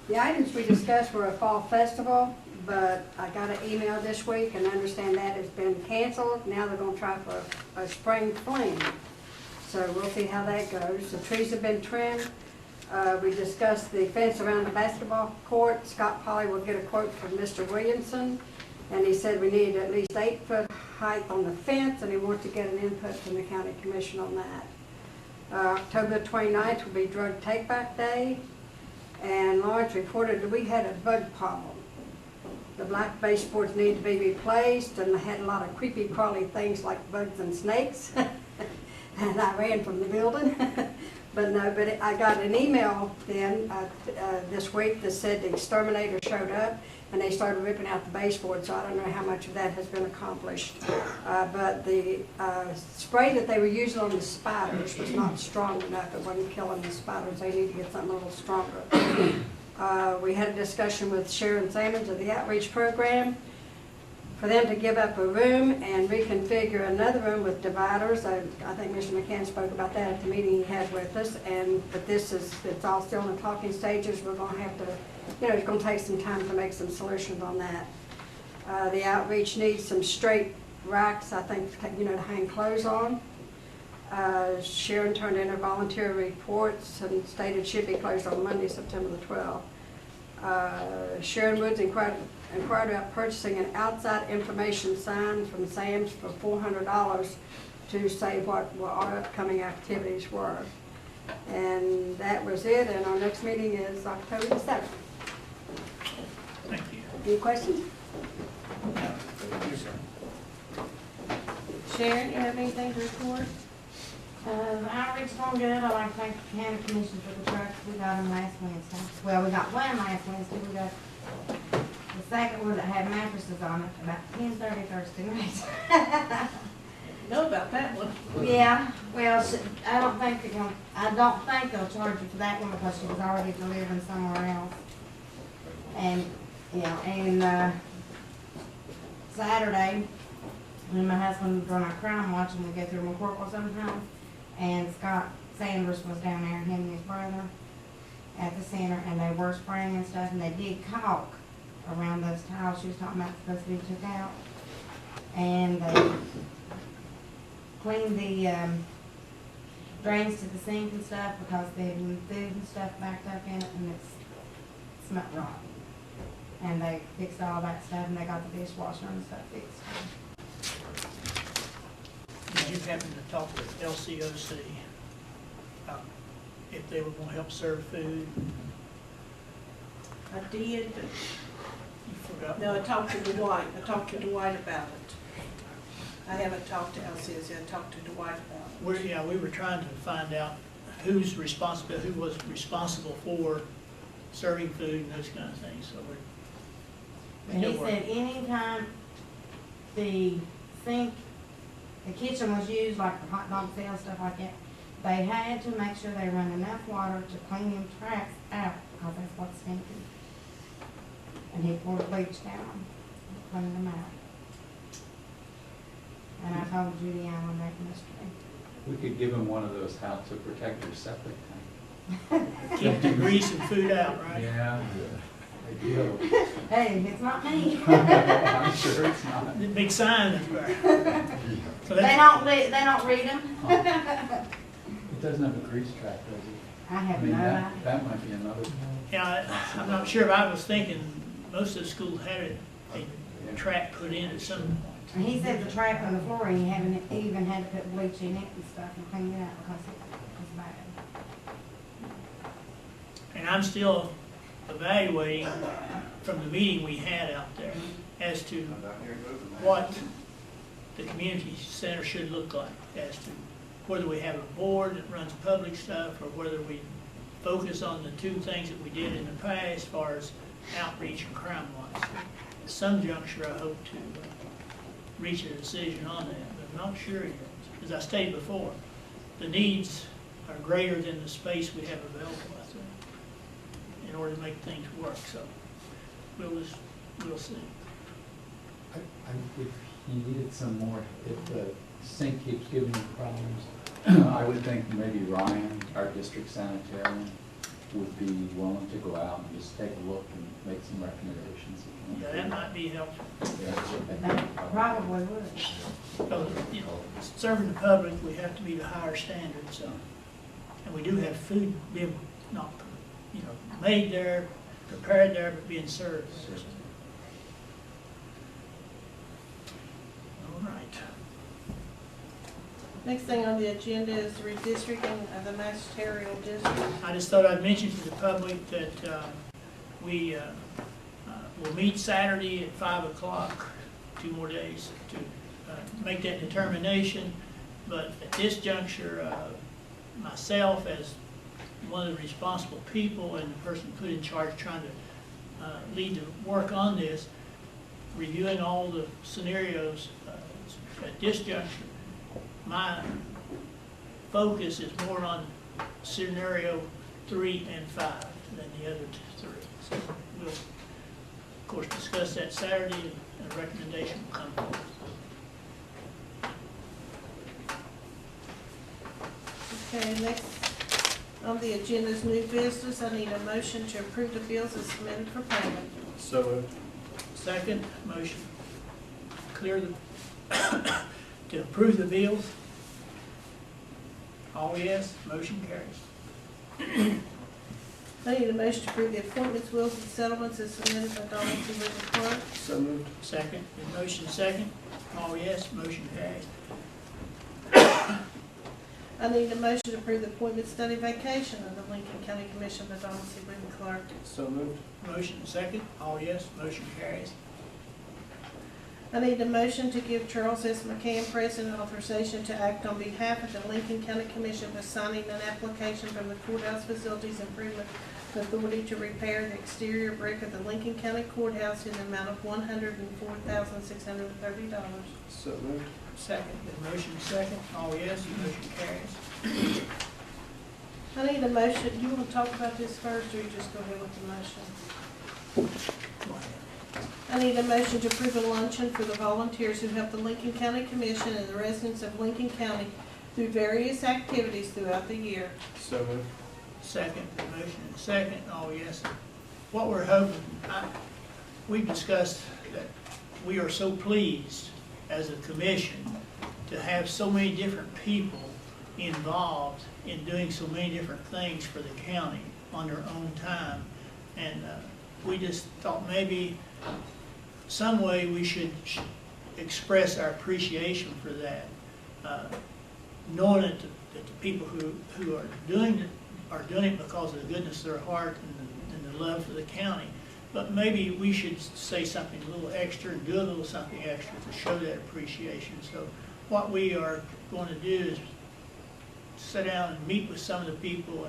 the items we discussed were a fall festival, but I got an email this week and I understand that has been canceled. Now they're going to try for a spring fling. So we'll see how that goes. The trees have been trimmed. We discussed the fence around the basketball court. Scott Polly will get a quote from Mr. Williamson, and he said we need at least 8-foot height on the fence, and he wants to get an input from the county commission on that. October 29th will be Drug Take-Back Day, and Lawrence reported that we had a bug problem. The black baseboards need to be replaced, and they had a lot of creepy crawly things like bugs and snakes. And I ran from the building. But I got an email then this week that said the exterminator showed up and they started ripping out the baseboard, so I don't know how much of that has been accomplished. But the spray that they were using on the spiders was not strong enough. It wasn't killing the spiders. They need to get something a little stronger. We had a discussion with Sharon Sammons of the outreach program for them to give up a room and reconfigure another room with dividers. I think Mr. McCann spoke about that at the meeting he had with us, but it's all still in the talking stages. We're going to have to, it's going to take some time to make some solutions on that. The outreach needs some straight racks, I think, to hang clothes on. Sharon turned in her volunteer reports and stated she'd be closed on Monday, September the 12th. Sharon Woods inquired about purchasing an outside information sign from Sam's for $400 to say what our upcoming activities were. And that was it, and our next meeting is October the 7th. Thank you. Any questions? Sharon, you have anything to report? The outreach going good. I'd like to thank the county commission for the trucks we got them last Wednesday. Well, we got one last Wednesday. We got the second one that had mattresses on it about 10:30 Thursday night. know about that one. Yeah, well, I don't think they'll charge you for that one because she was already delivering somewhere else. And, Saturday, when my husband was on our crime watch, and we go through McCorkle sometimes, and Scott Sanders was down there, him and his brother, at the center, and they were spraying and stuff, and they did caulk around those tiles she was talking about supposed to be took out. And they cleaned the drains to the sink and stuff because they had food and stuff backed up in it, and it smelled rotten. And they fixed all that stuff, and they got the dishwasher and stuff fixed. Did you happen to talk with LCOC about if they were gonna help serve food? I did, but You forgot? no, I talked to Dwight. I talked to Dwight about it. I haven't talked to LCS, I talked to Dwight about it. We were trying to find out who was responsible for serving food and those kind of things, so we're. And he said anytime the sink, the kitchen was used, like the hot dog sale, stuff like that, they had to make sure they run enough water to clean them tracks out, because that's what's stinking. And he poured bleach down, cleaned them out. And I told Judy Allen that yesterday. We could give him one of those how to protect your septic tank. Keep the grease and food out, right? Yeah, ideal. Hey, it's not me. I'm sure it's not. The big sign is there. So They don't read them. It doesn't have a grease trap, does it? I have mean, no idea. that might be another. Yeah, I'm not sure, but I was thinking most of the schools had a trap put in at some point. And he said the trap on the floor, he haven't even had to put bleach in it and stuff and clean it out because it was bad. And I'm still evaluating from the meeting we had out there as to what the community center should look like, as to whether we have a board that runs public stuff or whether we focus on the two things that we did in the past as far as outreach and crime watch. At some juncture, I hope to reach a decision on that, but I'm not sure yet. As I stated before, the needs are greater than the space we have available, I think, in order to make things work. So we'll see. If you needed some more, if the sink keeps giving you problems, I would think maybe Ryan, our district sanitarian, would be willing to go out and just take a look and make some recommendations. Yeah, that might be helpful. That probably would. Because, serving the public, we have to meet a higher standard, so. And we do have food being not, made there, prepared there, but being served there. All right. Next thing on the agenda is the redistricting of the magisterial district. I just thought I'd mention to the public that we will meet Saturday at 5 o'clock, 2 more days, to make that determination. But at this juncture, myself as one of the responsible people and the person put in charge trying to lead the work on this, reviewing all the scenarios at this juncture, my focus is more on scenario 3 and 5 than the other 3. So we'll, of course, discuss that Saturday, and a recommendation will come forward. Okay, next on the agenda is new business. I need a motion to approve the bills as submitted for payment. So moved. Second, motion clear the, to approve the bills. All yes, motion carries. I need a motion to approve the appointments, wills, and settlements as submitted by Donald T. River Clerk. So moved. Second, motion second, all yes, motion carries. I need a motion to approve the appointment study vacation of the Lincoln County Commission by Donald C. River Clerk. So moved. Motion second, all yes, motion carries. I need a motion to give Charles S. McCann, President, authorization to act on behalf of the Lincoln County Commission by signing an application from the Courthouse Facilities Improvement authority to repair the exterior brick of the Lincoln County Courthouse in the amount of $104,630. So moved. Second, the motion second, all yes, motion carries. I need a motion, you want to talk about this first, or you just go ahead with the motion? Go ahead. I need a motion to approve a luncheon for the volunteers who help the Lincoln County Commission and the residents of Lincoln County through various activities throughout the year. So moved. Second, the motion and second, all yes. What we're hoping, we've discussed that we are so pleased as a commission to have so many different people involved in doing so many different things for the county on their own time. And we just thought maybe some way we should express our appreciation for that, knowing that the people who are doing it because of the goodness of their heart and the love for the county. But maybe we should say something a little extra and do a little something extra to show that appreciation. So what we are going to do is sit down and meet with some of the people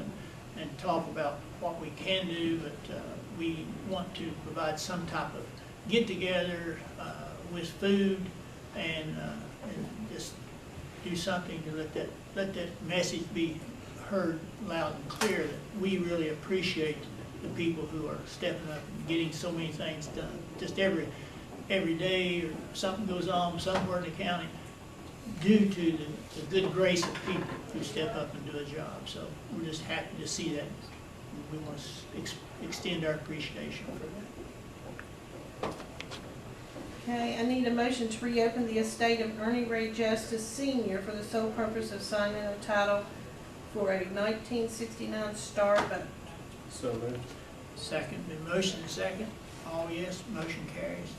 and talk about what we can do, but we want to provide some type of get-together with food and just do something to let that message be heard loud and clear that we really appreciate the people who are stepping up and getting so many things done. Just every day or something goes on somewhere in the county due to the good grace of people who step up and do a job. So we're just happy to see that. We want to extend our appreciation for that. Okay, I need a motion to reopen the estate of Ernie Ray Justice Sr. for the sole purpose of signing a title for a 1969 Star boat. So moved. Second, the motion is second. All yes, motion carries.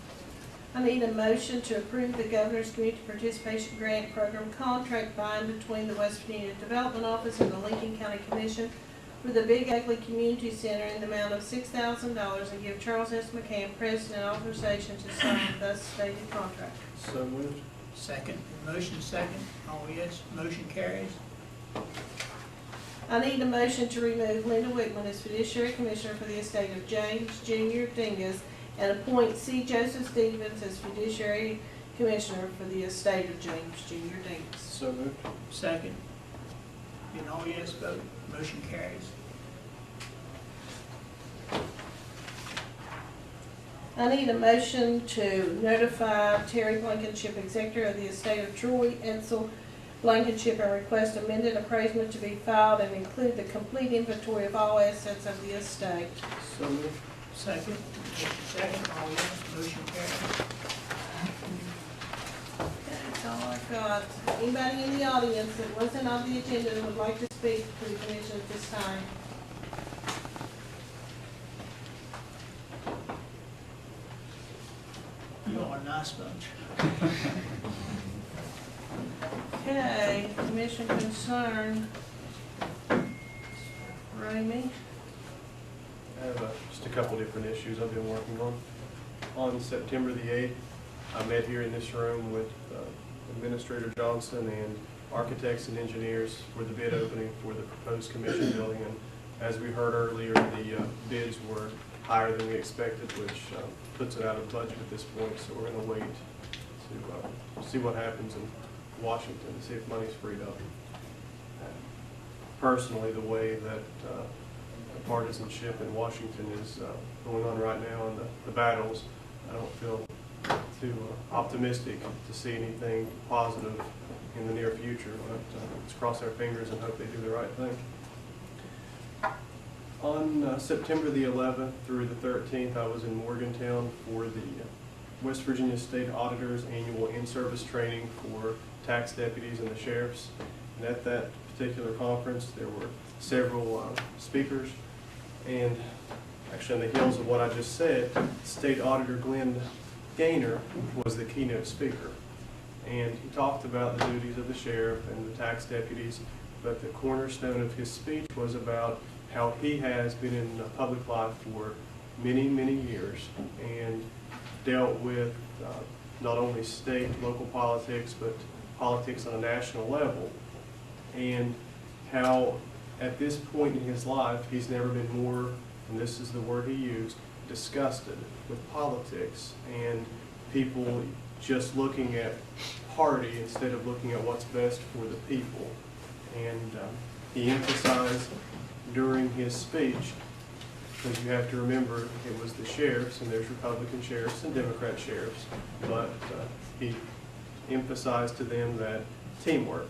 I need a motion to approve the Governor's Community Participation Grant Program contract by and between the West Virginia Development Office and the Lincoln County Commission for the Big Ugly Community Center in the amount of $6,000 and give Charles S. McCann President authorization to sign thus stated contract. So moved. Second, the motion is second. All yes, motion carries. I need a motion to remove Linda Wickman as fiduciary commissioner for the estate of James Jr. Dingus and appoint C. Joseph Stevens as fiduciary commissioner for the estate of James Jr. Dingus. So moved. Second. An all yes vote, motion carries. I need a motion to notify Terry Blankenship, executor of the estate of Troy Edsel Blankenship, and request amended appraisement to be filed and include the complete inventory of all assets of the estate. So moved. Second. Second, all yes, motion carries. That's all I've got. Anybody in the audience that wasn't on the agenda that would like to speak to the commission at this time? You are a nice bunch. Okay, commission concern. Ramey? I have just a couple different issues I've been working on. On September the 8th, I met here in this room with Administrator Johnson and architects and engineers for the bid opening for the proposed commission building. And as we heard earlier, the bids were higher than we expected, which puts it out of budget at this point. So we're going to wait to see what happens in Washington to see if money's freed up. Personally, the way that partisanship in Washington is going on right now and the battles, I don't feel too optimistic to see anything positive in the near future, but let's cross our fingers and hope they do the right thing. On September the 11th through the 13th, I was in Morgantown for the West Virginia State Auditor's annual in-service training for tax deputies and the sheriffs. And at that particular conference, there were several speakers. And actually, on the heels of what I just said, State Auditor Glenn Gaynor was the keynote speaker. And he talked about the duties of the sheriff and the tax deputies, but the cornerstone of his speech was about how he has been in public life for many, many years and dealt with not only state, local politics, but politics on a national level, and how at this point in his life he's never been more and this is the word he used, disgusted with politics and people just looking at party instead of looking at what's best for the people. And he emphasized during his speech, because you have to remember it was the sheriffs, and there's Republican sheriffs and Democrat sheriffs, but he emphasized to them that teamwork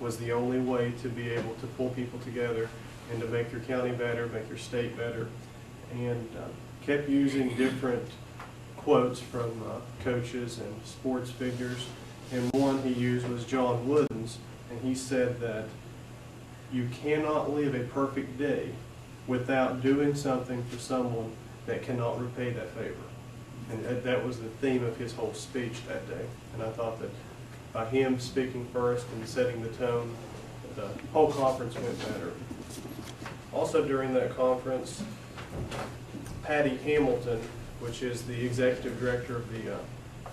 was the only way to be able to pull people together and to make your county better, make your state better, and kept using different quotes from coaches and sports figures. And one he used was John Wooden's, and he said that you cannot live a perfect day without doing something for someone that cannot repay that favor. And that was the theme of his whole speech that day. And I thought that by him speaking first and setting the tone, the whole conference went better. Also during that conference, Patty Hamilton, which is the executive director of the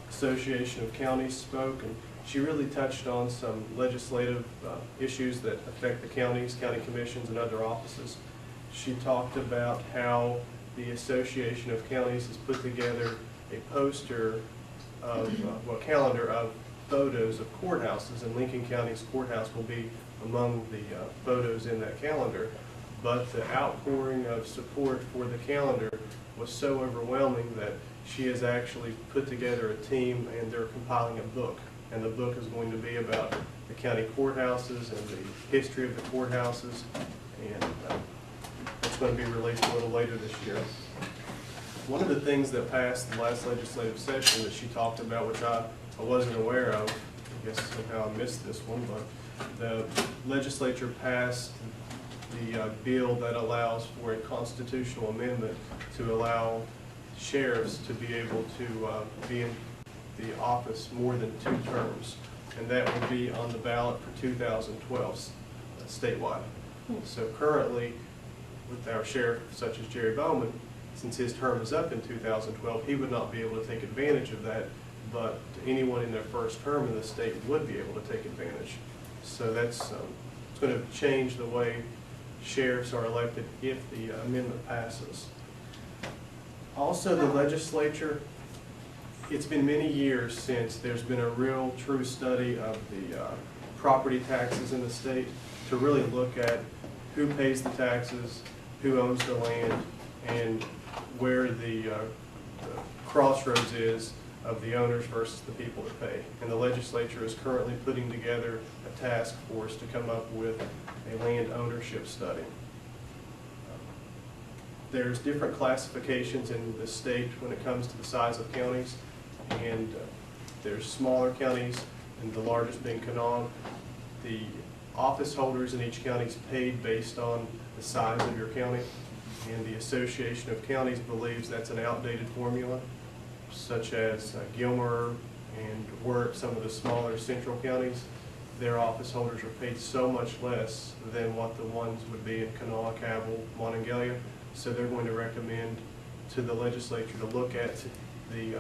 Association of Counties, spoke, and she really touched on some legislative issues that affect the counties, county commissions, and other offices. She talked about how the Association of Counties has put together a poster of, calendar of photos of courthouses, and Lincoln County's courthouse will be among the photos in that calendar. But the outpouring of support for the calendar was so overwhelming that she has actually put together a team, and they're compiling a book. And the book is going to be about the county courthouses and the history of the courthouses, and it's going to be released a little later this year. One of the things that passed the last legislative session that she talked about, which I wasn't aware of, I guess somehow I missed this one, but the legislature passed the bill that allows for a constitutional amendment to allow sheriffs to be able to be in the office more than 2 terms, and that would be on the ballot for 2012 statewide. So currently, with our sheriff such as Jerry Bowman, since his term is up in 2012, he would not be able to take advantage of that, but anyone in their first term in the state would be able to take advantage. So that's it's going to change the way sheriffs are elected if the amendment passes. Also, the legislature, it's been many years since there's been a real true study of the property taxes in the state to really look at who pays the taxes, who owns the land, and where the crossroads is of the owners versus the people that pay. And the legislature is currently putting together a task force to come up with a land ownership study. There's different classifications in the state when it comes to the size of counties, and there's smaller counties, and the largest being Kanawha. The office holders in each county is paid based on the size of your county, and the Association of Counties believes that's an outdated formula, such as Gilmer and Wirt, some of the smaller central counties. Their office holders are paid so much less than what the ones would be in Kanawha, Cabell, Monongalia. So they're going to recommend to the legislature to look at the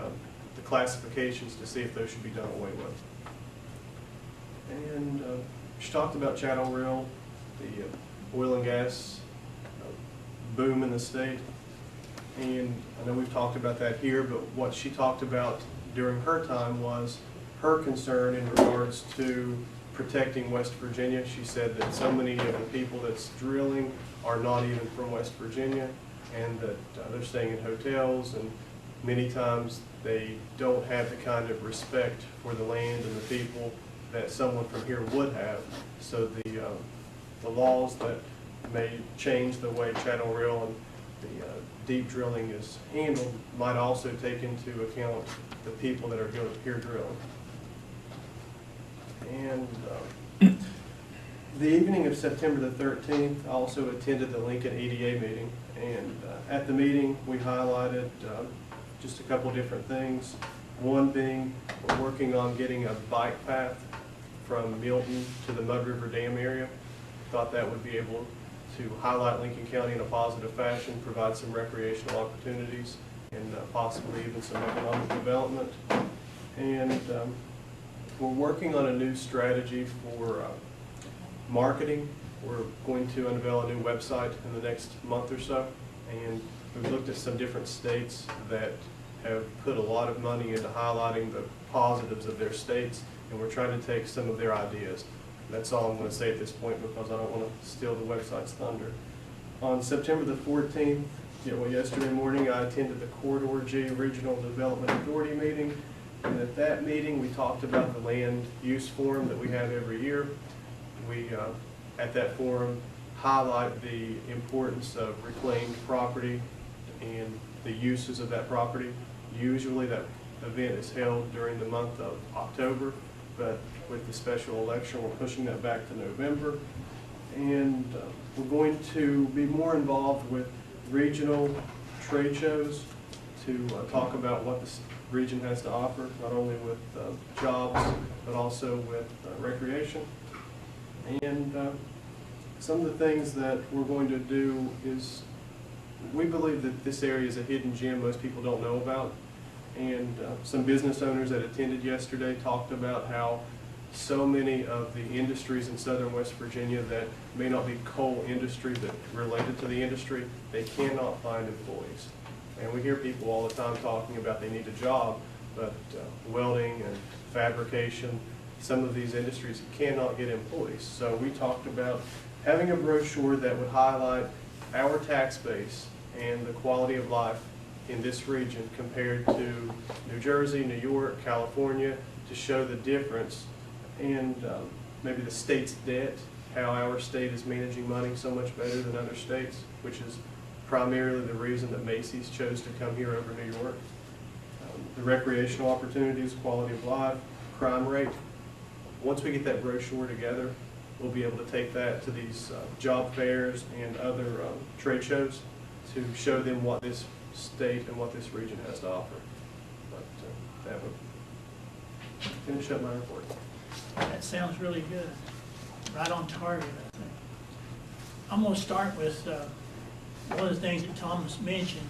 classifications to see if those should be done away with. And she talked about Chattel Rail, the oil and gas boom in the state. And I know we've talked about that here, but what she talked about during her time was her concern in regards to protecting West Virginia. She said that so many of the people that's drilling are not even from West Virginia, and that they're staying in hotels, and many times they don't have the kind of respect for the land and the people that someone from here would have. So the laws that may change the way Chattel Rail and the deep drilling is handled might also take into account the people that are here drilling. And the evening of September the 13th, I also attended the Lincoln EDA meeting, and at the meeting we highlighted just a couple different things. One being we're working on getting a bike path from Milton to the Mud River Dam area. Thought that would be able to highlight Lincoln County in a positive fashion, provide some recreational opportunities, and possibly even some economic development. And we're working on a new strategy for marketing. We're going to unveil a new website in the next month or so, And we've looked at some different states that have put a lot of money into highlighting the positives of their states, and we're trying to take some of their ideas. That's all I'm going to say at this point because I don't want to steal the website's thunder. On September the 14th, yesterday morning, I attended the Corridor G Regional Development Authority meeting. And at that meeting, we talked about the land use forum that we have every year. We, at that forum, highlight the importance of reclaimed property and the uses of that property. Usually that event is held during the month of October, but with the special election, we're pushing that back to November. And we're going to be more involved with regional trade shows to talk about what the region has to offer, not only with jobs, but also with recreation. And some of the things that we're going to do is, we believe that this area is a hidden gem most people don't know about. And some business owners that attended yesterday talked about how so many of the industries in southern West Virginia that may not be coal industry but related to the industry, they cannot find employees. And we hear people all the time talking about they need a job, but welding and fabrication, some of these industries cannot get employees. So we talked about having a brochure that would highlight our tax base and the quality of life in this region compared to New Jersey, New York, California, to show the difference, and maybe the state's debt, how our state is managing money so much better than other states, which is primarily the reason that Macy's chose to come here over New York. The recreational opportunities, quality of life, crime rate. Once we get that brochure together, we'll be able to take that to these job fairs and other trade shows to show them what this state and what this region has to offer. But that would finish up my report. That sounds really good. Right on target, I think. I'm going to start with one of the things that Thomas mentioned,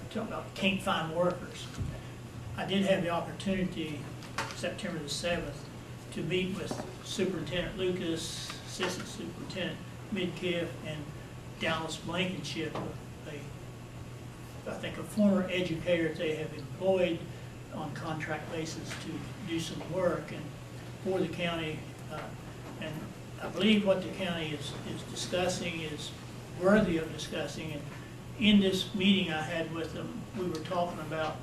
talking about can't find workers. I did have the opportunity, September the 7th, to meet with Superintendent Lucas, Assistant Superintendent Midkiff, and Dallas Blankenship, I think a former educator they have employed on contract basis to do some work and for the county. And I believe what the county is discussing is worthy of discussing. And in this meeting I had with them, we were talking about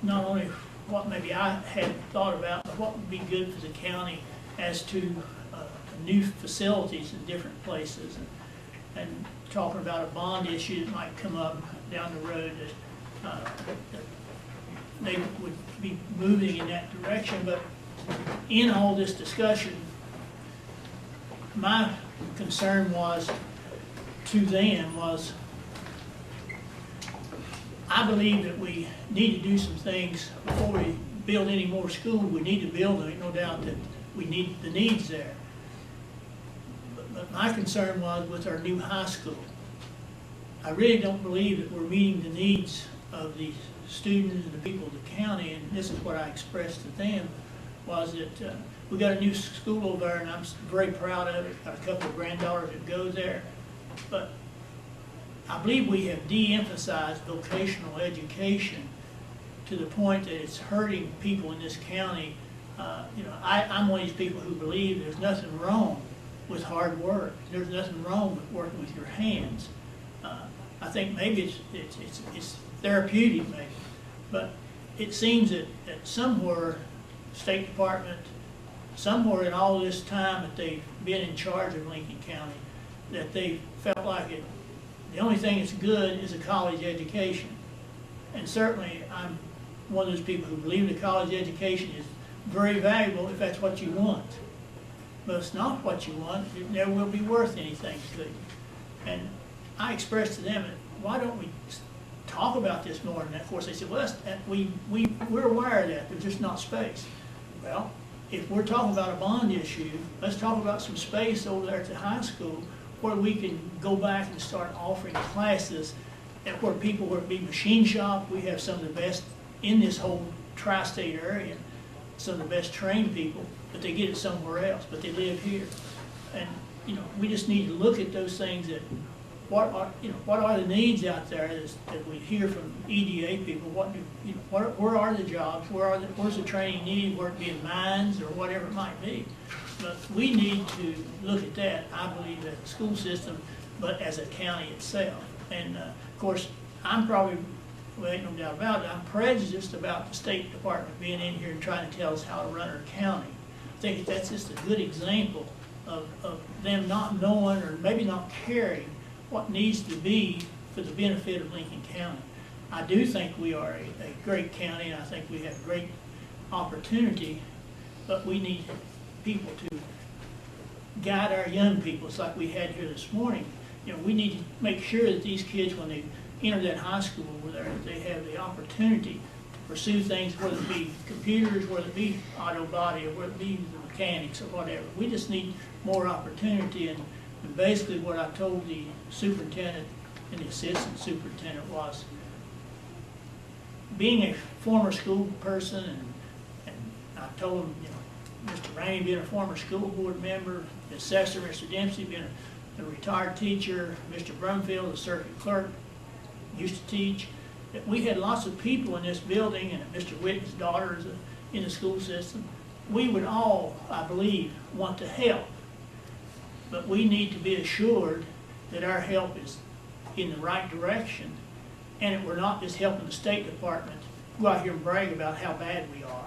not only what maybe I had thought about, but what would be good for the county as to new facilities in different places, and talking about a bond issue that might come up down the road that they would be moving in that direction. But in all this discussion, my concern was to them was, I believe that we need to do some things before we build any more schools. We need to build them, no doubt that we need the needs there. But my concern was with our new high school. I really don't believe that we're meeting the needs of the students and the people of the county, and this is what I expressed to them, was that we got a new school over there, and I'm very proud of it. Got a couple of granddaughters that go there. But I believe we have de-emphasized vocational education to the point that it's hurting people in this county. I'm one of these people who believe there's nothing wrong with hard work. There's nothing wrong with working with your hands. I think maybe it's therapeutic, maybe, but it seems that somewhere, State Department, somewhere in all this time that they've been in charge of Lincoln County, that they felt like the only thing that's good is a college education. And certainly I'm one of those people who believe the college education is very valuable if that's what you want. But it's not what you want, it never will be worth anything to you. And I expressed to them, why don't we talk about this more? And of course they said, well, we're aware of that, there's just not space. Well, if we're talking about a bond issue, let's talk about some space over there at the high school where we can go back and start offering classes at where people, where it be machine shop. We have some of the best in this whole tri-state area, some of the best trained people, but they get it somewhere else, but they live here. And we just need to look at those things that, what are the needs out there that we hear from EDA people, where are the jobs, where's the training needed, where it be in mines or whatever it might be. But we need to look at that, I believe, as a school system, but as a county itself. And of course, I'm probably, well, ain't no doubt about it, I'm prejudiced about the State Department being in here and trying to tell us how to run our county. I think that's just a good example of them not knowing or maybe not caring what needs to be for the benefit of Lincoln County. I do think we are a great county, and I think we have great opportunity, but we need people to guide our young people. It's like we had here this morning. We need to make sure that these kids, when they enter that high school, where they have the opportunity to pursue things, whether it be computers, whether it be auto body, or whether it be the mechanics or whatever. We just need more opportunity, and basically what I told the superintendent and the assistant superintendent was, being a former school person, and I told them, Mr. Rainey being a former school board member, the assessor, Mr. Dempsey being a retired teacher, Mr. Brumfield, the circuit clerk, used to teach, that we had lots of people in this building, and Mr. Whitten's daughter is in the school system. We would all, I believe, want to help, but we need to be assured that our help is in the right direction, and that we're not just helping the State Department go out here and brag about how bad we are.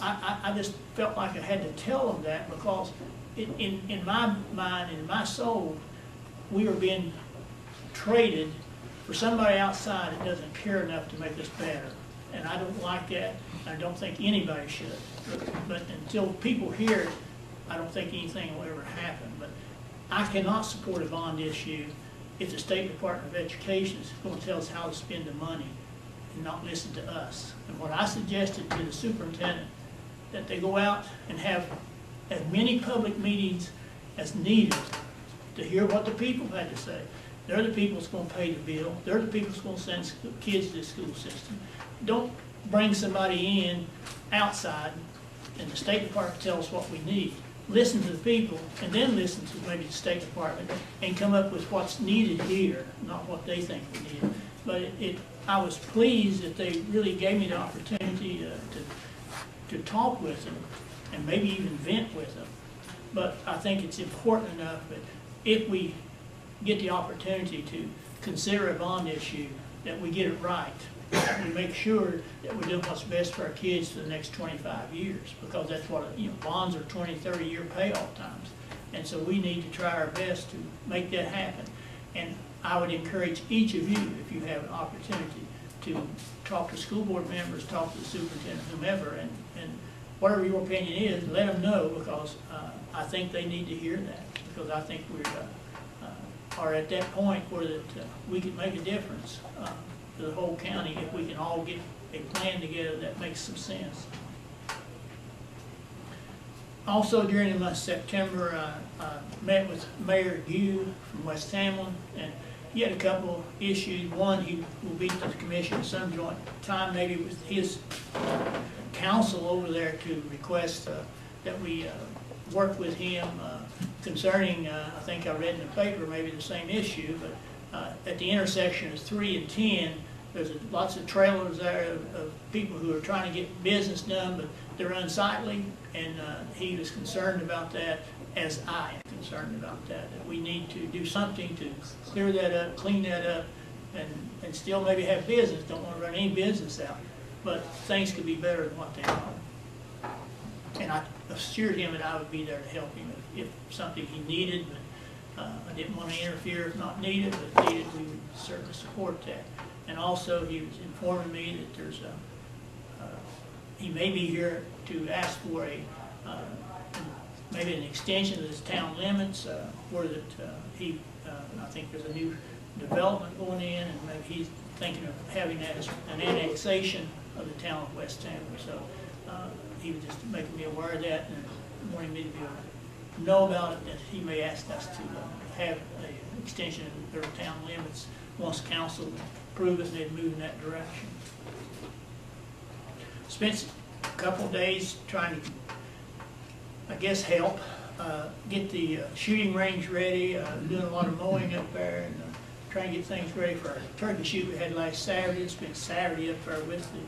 I just felt like I had to tell them that, because in my mind, in my soul, we are being traded for somebody outside that doesn't care enough to make us better. And I don't like that. I don't think anybody should. But until people hear it, I don't think anything will ever happen. But I cannot support a bond issue if the State Department of Education is going to tell us how to spend the money and not listen to us. And what I suggested to the superintendent, that they go out and have as many public meetings as needed to hear what the people had to say. They're the people that's going to pay the bill. They're the people that's going to send kids to the school system. Don't bring somebody in outside and the State Department tell us what we need. Listen to the people, and then listen to maybe the State Department and come up with what's needed here, not what they think we need. But I was pleased that they really gave me the opportunity to talk with them and maybe even vent with them. But I think it's important enough that if we get the opportunity to consider a bond issue, that we get it right. That we make sure that we're doing what's best for our kids for the next 25 years, because that's what, bonds are 20, 30-year payoff times. And so we need to try our best to make that happen. And I would encourage each of you, if you have an opportunity, to talk to school board members, talk to the superintendent, whomever, and whatever your opinion is, let them know, because I think they need to hear that, because I think we are at that point where we can make a difference to the whole county if we can all get a plan together that makes some sense. Also, during the month of September, I met with Mayor Gu from West Hamlin, and he had a couple issues. One, he will be to the commission at some joint time, maybe with his council over there, to request that we work with him concerning, I think I read in the paper, maybe the same issue, but at the intersection of 3 and 10, there's lots of trailers there of people who are trying to get business done, but they're unsightly, and he was concerned about that, as I am concerned about that we need to do something to clear that up, clean that up, and still maybe have business. Don't want to run any business out, but things could be better than what they are. And I assured him that I would be there to help him if something he needed, but I didn't want to interfere if not needed, but needed, we would certainly support that. And also, he was informing me that there's he may be here to ask for maybe an extension of his town limits, where that I think there's a new development going in, and maybe he's thinking of having that as an annexation of the town of West Hamlin. So he was just making me aware of that and wanting me to be able to know about it, that he may ask us to have an extension of their town limits once council approve it and they'd move in that direction. Spent a couple of days trying to, I guess, help get the shooting range ready, doing a lot of mowing up there, and trying to get things ready for our turkey shoot we had last Saturday. It's been Saturday up there with the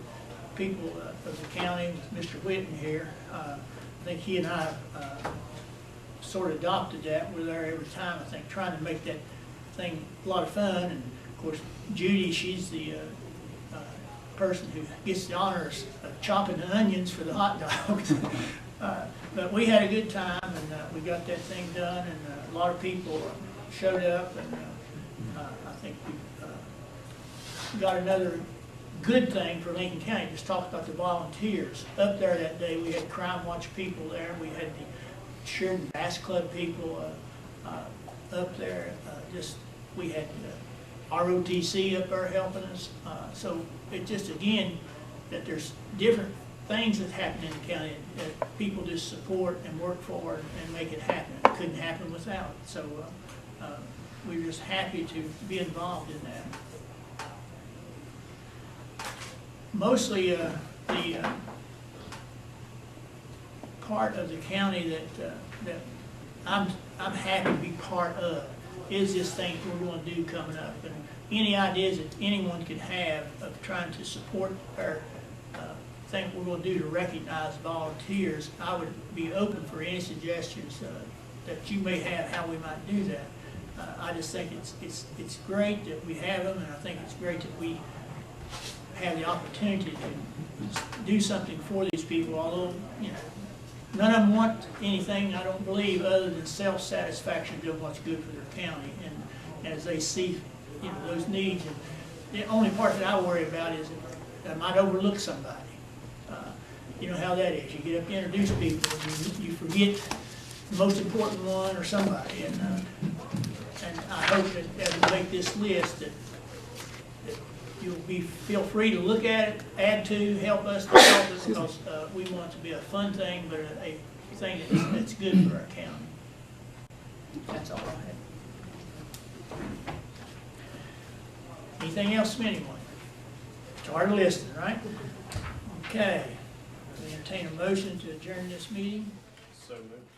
people of the county, with Mr. Whitten here. I think he and I sort of adopted that. We're there every time, I think, trying to make that thing a lot of fun. And of course, Judy, she's the person who gets the honors of chopping the onions for the hot dogs. But we had a good time, and we got that thing done, and a lot of people showed up, and I think we got another good thing for Lincoln County. Just talked about the volunteers. Up there that day, we had Crime Watch people there. We had the Sheridan Bass Club people up there. We had ROTC up there helping us. So it just, again, that there's different things that happen in the county that people just support and work for and make it happen. It couldn't happen without it. So we're just happy to be involved in that. Mostly the part of the county that I'm happy to be part of is this thing we're going to do coming up. And any ideas that anyone could have of trying to support or thing we're going to do to recognize volunteers, I would be open for any suggestions that you may have how we might do that. I just think it's great that we have them, and I think it's great that we have the opportunity to do something for these people, although, you know, none of them want anything, I don't believe, other than self-satisfaction, doing what's good for their county. And as they see, you know, those needs, and the only part that I worry about is that I might overlook somebody. You know how that is. You get up to introduce people, and you forget the most important one or somebody. And I hope that as we make this list, that you'll feel free to look at it, add to, help us, because we want it to be a fun thing, but a thing that's good for our county. That's all I have. Anything else from anyone? Start listening, right? Okay. We entertain a motion to adjourn this meeting. So moved.